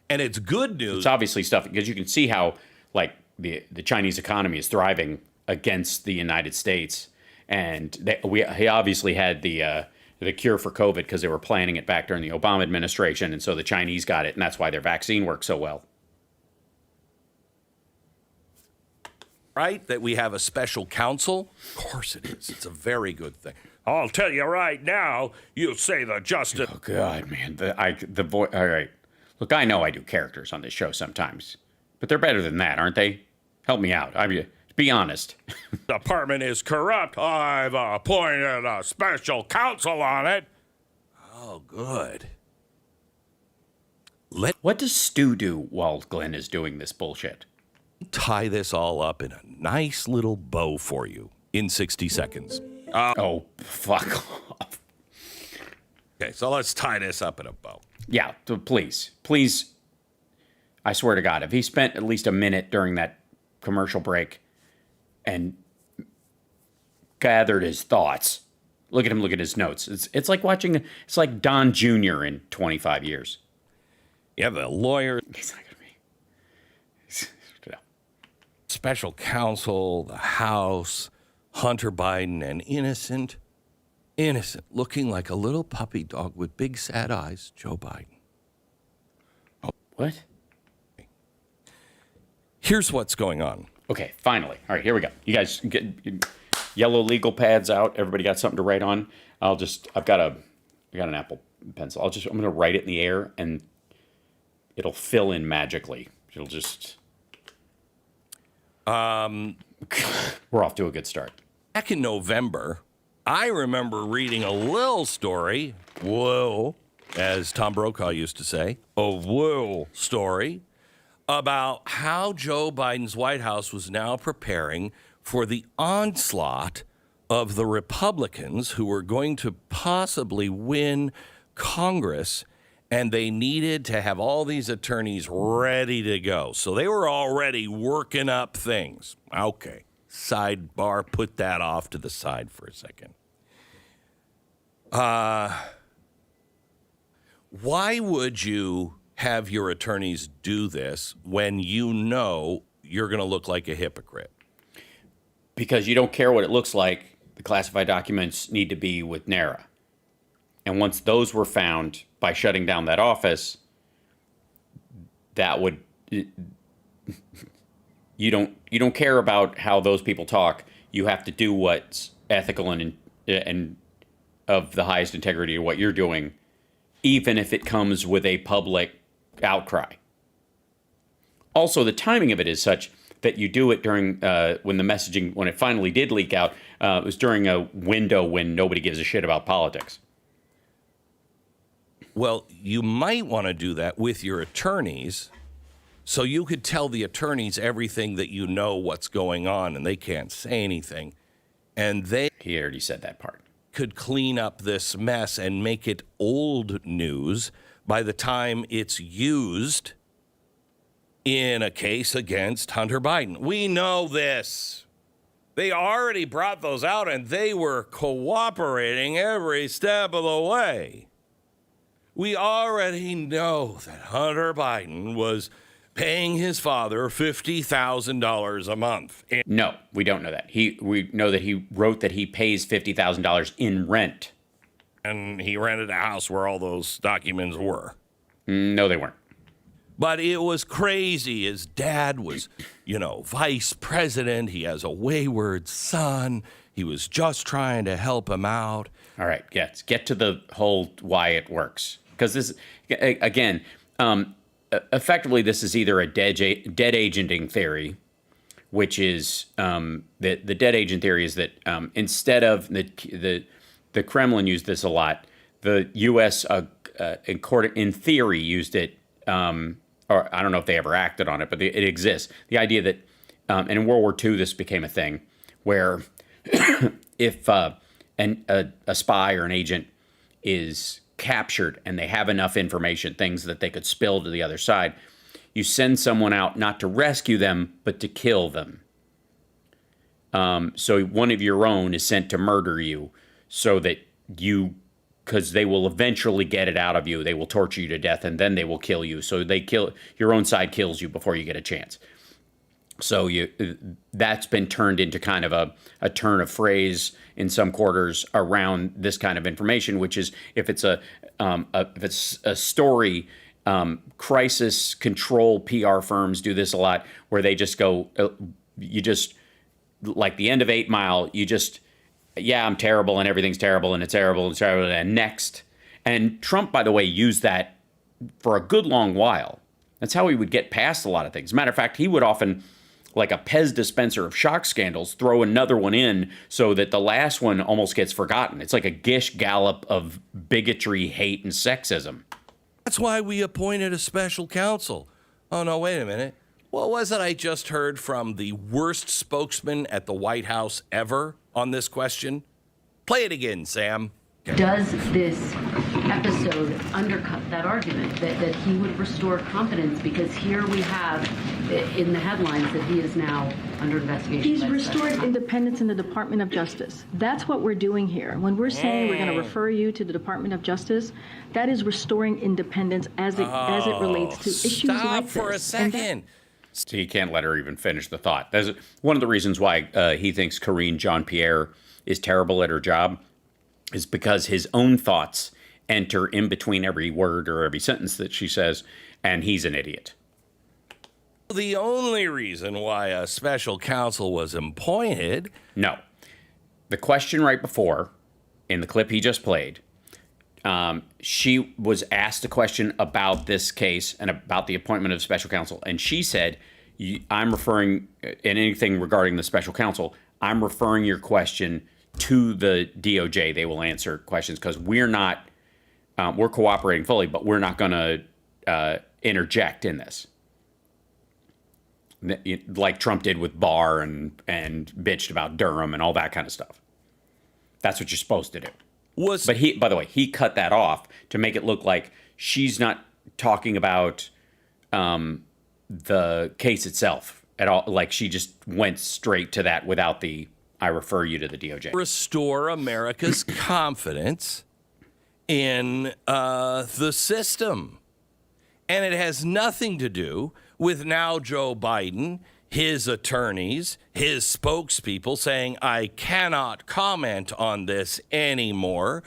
And it's good news. It's obviously stuff because you can see how like the Chinese economy is thriving against the United States. And he obviously had the cure for COVID because they were planning it back during the Obama administration. And so the Chinese got it. And that's why their vaccine works so well. Right? That we have a special counsel? Of course it is. It's a very good thing. I'll tell you right now, you say the justice. Oh, God, man. The voice. All right. Look, I know I do characters on this show sometimes, but they're better than that, aren't they? Help me out. I mean, be honest. Department is corrupt. I've appointed a special counsel on it. Oh, good. What does Stu do while Glenn is doing this bullshit? Tie this all up in a nice little bow for you in 60 seconds. Oh, fuck off. Okay, so let's tie this up in a bow. Yeah, so please. I swear to God, if he spent at least a minute during that commercial break and gathered his thoughts. Look at him, look at his notes. It's like watching, it's like Don Jr. in 25 years. Yeah, the lawyer. He's not going to be. Special counsel, the House, Hunter Biden, and innocent, looking like a little puppy dog with big sad eyes, Joe Biden. Oh, what? Here's what's going on. Okay, finally. All right, here we go. You guys get yellow legal pads out. Everybody got something to write on. I've got an Apple Pencil. I'm going to write it in the air and it'll fill in magically. It'll just we're off to a good start. Back in November, I remember reading a little story, whoa, as Tom Brokaw used to say, a whoa story, about how Joe Biden's White House was now preparing for the onslaught of the Republicans who were going to possibly win Congress, and they needed to have all these attorneys ready to go. So they were already working up things. Okay, sidebar, put that off to the side for a second. Why would you have your attorneys do this when you know you're going to look like a hypocrite? Because you don't care what it looks like. The classified documents need to be with NARA. And once those were found by shutting down that office, that would you don't care about how those people talk. You have to do what's ethical and of the highest integrity of what you're doing, even if it comes with a public outcry. Also, the timing of it is such that you do it during when it finally did leak out, it was during a window when nobody gives a shit about politics. Well, you might want to do that with your attorneys so you could tell the attorneys everything that you know what's going on and they can't say anything. And he already said that part. Could clean up this mess and make it old news by the time it's used in a case against Hunter Biden. We know this. They already brought those out and they were cooperating every step of the way. We already know that Hunter Biden was paying his father $50,000 a month. No, we don't know that. We know that he wrote that he pays $50,000 in rent. And he rented a house where all those documents were. No, they weren't. But it was crazy. His dad was, vice president. He has a wayward son. He was just trying to help him out. All right, get to the whole why it works. Because this, again, effectively, this is either a dead agenting theory, which is the dead agent theory is that instead of the Kremlin used this a lot, the U.S. In theory used it, or I don't know if they ever acted on it, but it exists. The idea that, and in World War II, this became a thing where if a spy or an agent is captured and they have enough information, things that they could spill to the other side, you send someone out not to rescue them, but to kill them. So one of your own is sent to murder you so that because they will eventually get it out of you. They will torture you to death and then they will kill you. So your own side kills you before you get a chance. So that's been turned into kind of a turn of phrase in some quarters around this kind of information, which is if it's a story, crisis control PR firms do this a lot, where they just go, like the end of 8 Mile, I'm terrible and everything's terrible and it's terrible and it's terrible and next. And Trump, by the way, used that for a good long while. That's how he would get past a lot of things. As a matter of fact, he would often, like a Pez dispenser of shock scandals, throw another one in so that the last one almost gets forgotten. It's like a Gish Gallop of bigotry, hate, and sexism. That's why we appointed a special counsel. Oh, no, wait a minute. What was it I just heard from the worst spokesman at the White House ever on this question? Play it again, Sam. Does this episode undercut that argument that he would restore confidence? Because here we have in the headlines that he is now under investigation. He's restored independence in the Department of Justice. That's what we're doing here. When we're saying we're going to refer you to the Department of Justice, that is restoring independence as it relates to issues like this. Stop for a second. So he can't let her even finish the thought. That's one of the reasons why he thinks Karine Jean-Pierre is terrible at her job, is because his own thoughts enter in between every word or every sentence that she says, and he's an idiot. The only reason why a special counsel was appointed... No. The question right before, in the clip he just played, she was asked a question about this case and about the appointment of special counsel, and she said, I'm referring, in anything regarding the special counsel, I'm referring your question to the DOJ. They will answer questions because we're not, we're cooperating fully, but we're not going to interject in this. Like Trump did with Barr and bitched about Durham and all that kind of stuff. That's what you're supposed to do. But by the way, he cut that off to make it look like she's not talking about the case itself at all. Like she just went straight to that without the, I refer you to the DOJ. Restore America's confidence in the system. And it has nothing to do with now Joe Biden, his attorneys, his spokespeople saying, I cannot comment on this anymore.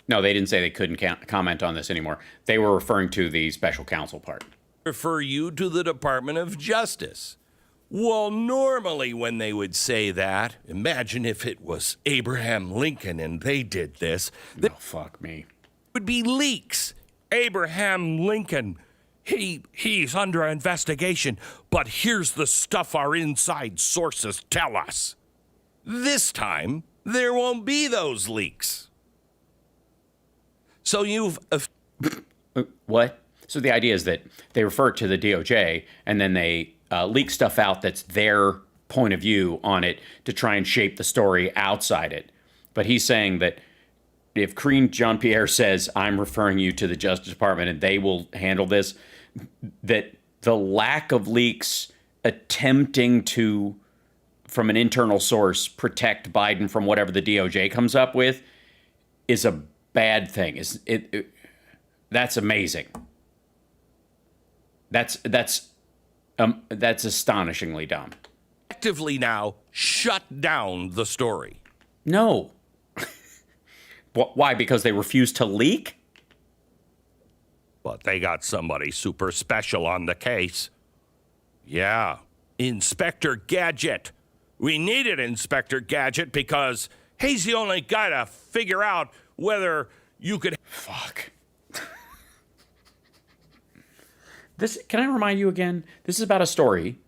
No, they didn't say they couldn't comment on this anymore. They were referring to the special counsel part. Refer you to the Department of Justice. Well, normally when they would say that, imagine if it was Abraham Lincoln and they did this. Oh, fuck me. Would be leaks. Abraham Lincoln, he's under investigation, but here's the stuff our inside sources tell us. This time, there won't be those leaks. So you've... What? So the idea is that they refer to the DOJ and then they leak stuff out that's their point of view on it to try and shape the story outside it. But he's saying that if Karine Jean-Pierre says, I'm referring you to the Justice Department and they will handle this, that the lack of leaks attempting to, from an internal source, protect Biden from whatever the DOJ comes up with is a bad thing. That's amazing. That's astonishingly dumb. Actively now shut down the story. No. Why? Because they refuse to leak? But they got somebody super special on the case. Yeah, Inspector Gadget. We needed Inspector Gadget because he's the only guy to figure out whether you could... Fuck. Can I remind you again? This is about a story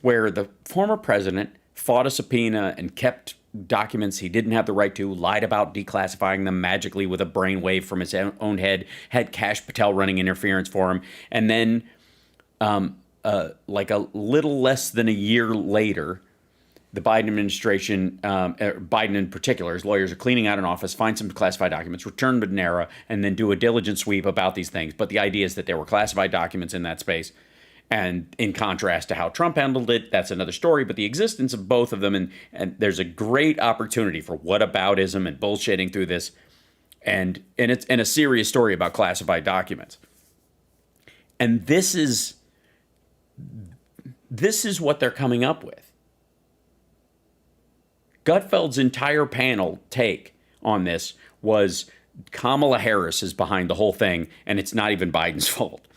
where the former president fought a subpoena and kept documents he didn't have the right to, lied about declassifying them magically with a brainwave from his own head, had Kash Patel running interference for him, and then like a little less than a year later, the Biden administration, Biden in particular, his lawyers are cleaning out an office, find some classified documents, return Bonera, and then do a diligent sweep about these things. But the idea is that there were classified documents in that space. And in contrast to how Trump handled it, that's another story. But the existence of both of them, and there's a great opportunity for whataboutism and bullshitting through this. And it's a serious story about classified documents. And this is what they're coming up with. Gutfeld's entire panel take on this was Kamala Harris is behind the whole thing, and it's not even Biden's fault.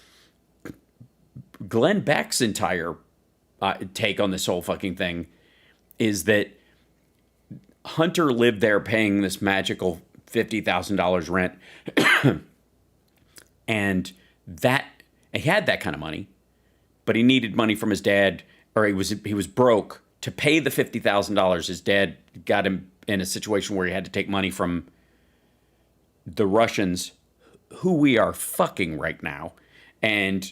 Glenn Beck's entire take on this whole fucking thing is that Hunter lived there paying this magical $50,000 rent, and that he had that kind of money, but he needed money from his dad, or he was broke to pay the $50,000. His dad got him in a situation where he had to take money from the Russians, who we are fucking right now, and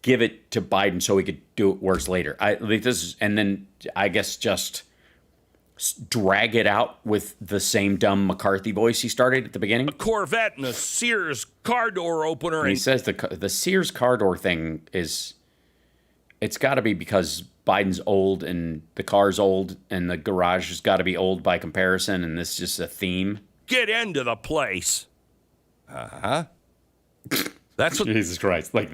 give it to Biden so he could do it worse later. And then I guess just drag it out with the same dumb McCarthy voice he started at the beginning. A Corvette and a Sears car door opener. And he says the Sears car door thing is, it's got to be because Biden's old and the car's old and the garage has got to be old by comparison, and this is just a theme. Get into the place. That's what Jesus Christ, like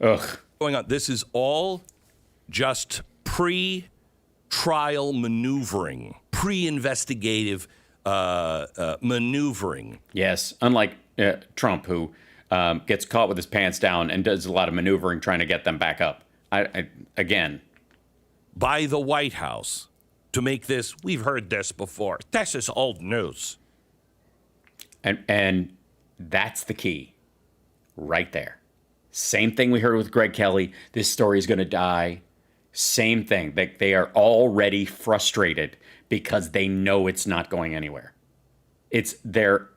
ugh. Going on. This is all just pre-trial maneuvering, pre-investigative maneuvering. Yes, unlike Trump, who gets caught with his pants down and does a lot of maneuvering trying to get them back up. Again, by the White House to make this, we've heard this before. This is old news. And that's the key right there. Same thing we heard with Greg Kelly. This story is going to die. Same thing. They are already frustrated because they know it's not going anywhere. And they're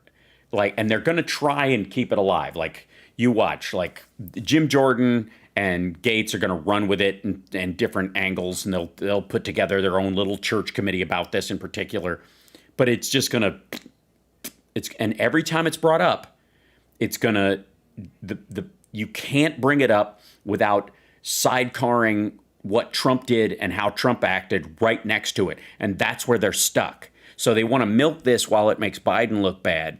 going to try and keep it alive. Like, you watch, like Jim Jordan and Gates are going to run with it in different angles, and they'll put together their own little church committee about this in particular. But it's just going to, and every time it's brought up, it's going to, you can't bring it up without sidecarring what Trump did and how Trump acted right next to it. And that's where they're stuck. So they want to milk this while it makes Biden look bad.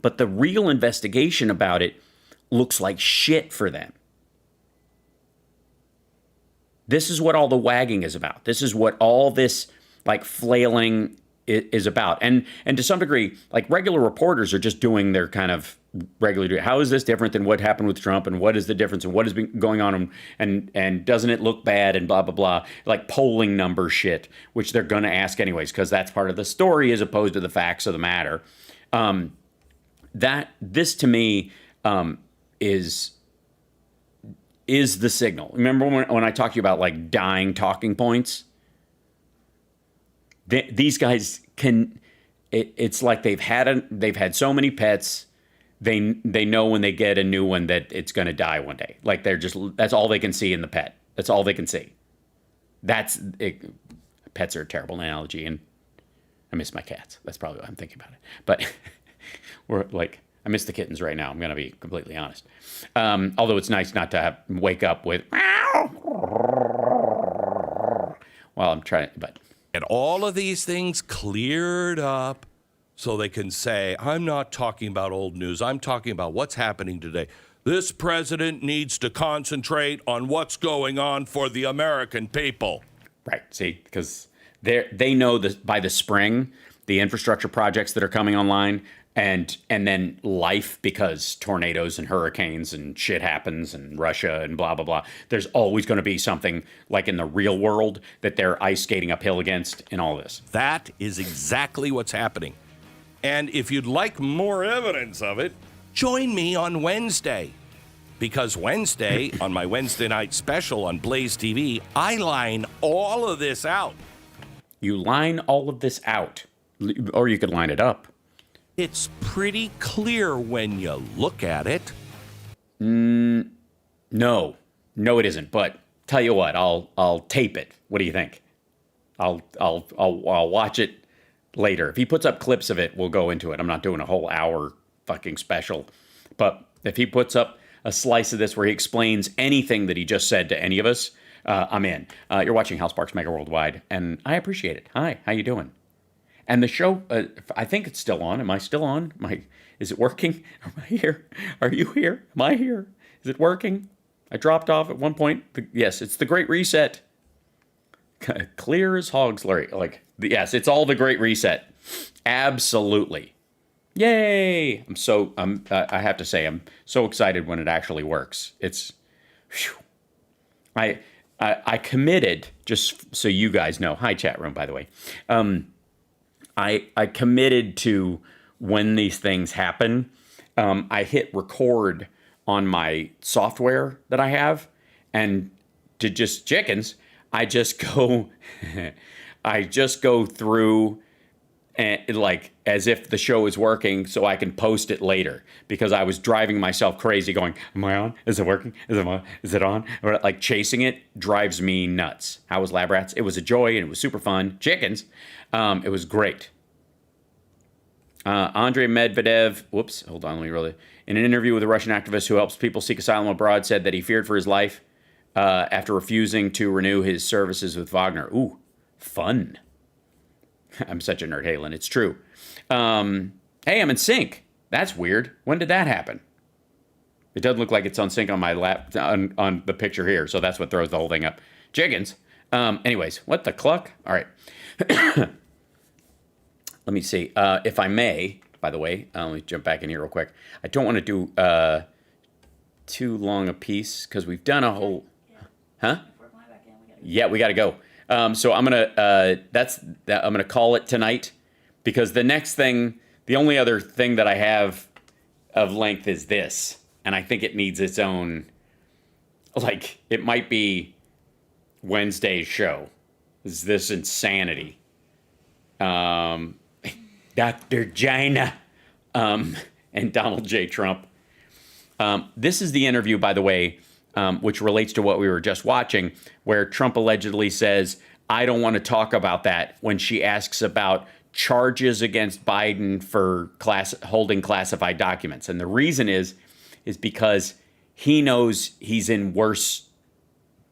But the real investigation about it looks like shit for them. This is what all the wagging is about. This is what all this like flailing is about. And to some degree, like regular reporters are just doing their kind of regular, how is this different than what happened with Trump, and what is the difference, and what has been going on, and doesn't it look bad, and blah, blah, blah, like polling number shit, which they're going to ask anyways, because that's part of the story as opposed to the facts of the matter. This to me is the signal. Remember when I talked to you about like dying talking points? These guys can. It's like they've had so many pets. They know when they get a new one that it's going to die one day. Like that's all they can see in the pet. That's all they can see. Pets are a terrible analogy, and I miss my cats. That's probably why I'm thinking about it. But I miss the kittens right now. I'm going to be completely honest. Although it's nice not to wake up with while I'm trying. But and all of these things cleared up so they can say, I'm not talking about old news. I'm talking about what's happening today. This president needs to concentrate on what's going on for the American people. Right. See, because they know that by the spring, the infrastructure projects that are coming online and then life, because tornadoes and hurricanes and shit happens and Russia and blah, blah, blah. There's always going to be something like in the real world that they're ice skating uphill against in all this. That is exactly what's happening. And if you'd like more evidence of it, join me on Wednesday. Because Wednesday, on my Wednesday night special on Blaze TV, I line all of this out. You line all of this out, or you could line it up. It's pretty clear when you look at it. No, it isn't. But tell you what, I'll tape it. What do you think? I'll watch it later. If he puts up clips of it, we'll go into it. I'm not doing a whole hour fucking special. But if he puts up a slice of this where he explains anything that he just said to any of us, I'm in. You're watching HAL Sparks Mega Worldwide, and I appreciate it. Hi, how you doing? And the show, I think it's still on. Am I still on? Is it working? Am I here? Are you here? Am I here? Is it working? I dropped off at one point. Yes, it's the Great Reset. Clear as hog slurry. Yes, it's all the Great Reset. Absolutely. Yay! I have to say, I'm so excited when it actually works. It's, whew. I committed, just so you guys know. Hi, chat room, by the way. I committed to, when these things happen, I hit record on my software that I have, and to just chickens, I just go through and as if the show is working, so I can post it later, because I was driving myself crazy going, am I on? Is it working? Is it on? Or chasing it drives me nuts. How was Lab Rats? It was a joy and it was super fun. Chickens. It was great. Andrei Medvedev, hold on, let me roll it. In an interview with a Russian activist who helps people seek asylum abroad, said that he feared for his life after refusing to renew his services with Wagner. Ooh, fun. I'm such a nerd, Halen. It's true. Hey, I'm in sync. That's weird. When did that happen? It doesn't look like it's on sync on my lap on the picture here, so that's what throws the whole thing up. Chickens. Anyways, what the cluck? All right. Let me see. If I may, by the way, let me jump back in here real quick. I don't want to do too long a piece because we've done a whole... Huh? Yeah, we got to go. So I'm gonna I'm gonna call it tonight, because the next thing, the only other thing that I have of length is this, and I think it needs its own. It might be Wednesday's show. Is this insanity? Dr. Gina, and Donald J. Trump. This is the interview, by the way. Which relates to what we were just watching, where Trump allegedly says, I don't want to talk about that, when she asks about charges against Biden for holding classified documents. And the reason is because he knows he's in worse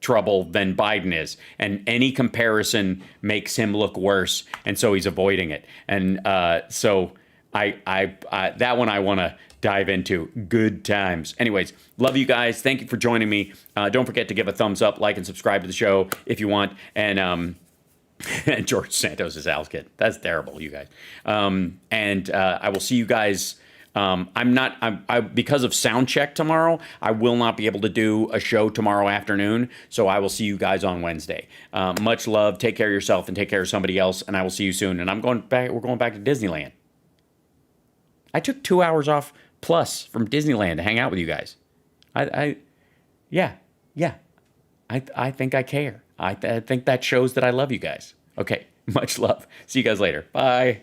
trouble than Biden is. And any comparison makes him look worse. And so he's avoiding it. And so that one I want to dive into. Good times. Anyways, love you guys. Thank you for joining me. Don't forget to give a thumbs up, like, and subscribe to the show if you want. And George Santos is Al's kid. That's terrible, you guys. I will see you guys. Because of sound check tomorrow, I will not be able to do a show tomorrow afternoon. So I will see you guys on Wednesday. Much love. Take care of yourself and take care of somebody else. And I will see you soon. And we're going back to Disneyland. I took 2 hours off plus from Disneyland to hang out with you guys. I think I care. I think that shows that I love you guys. Okay, much love. See you guys later. Bye.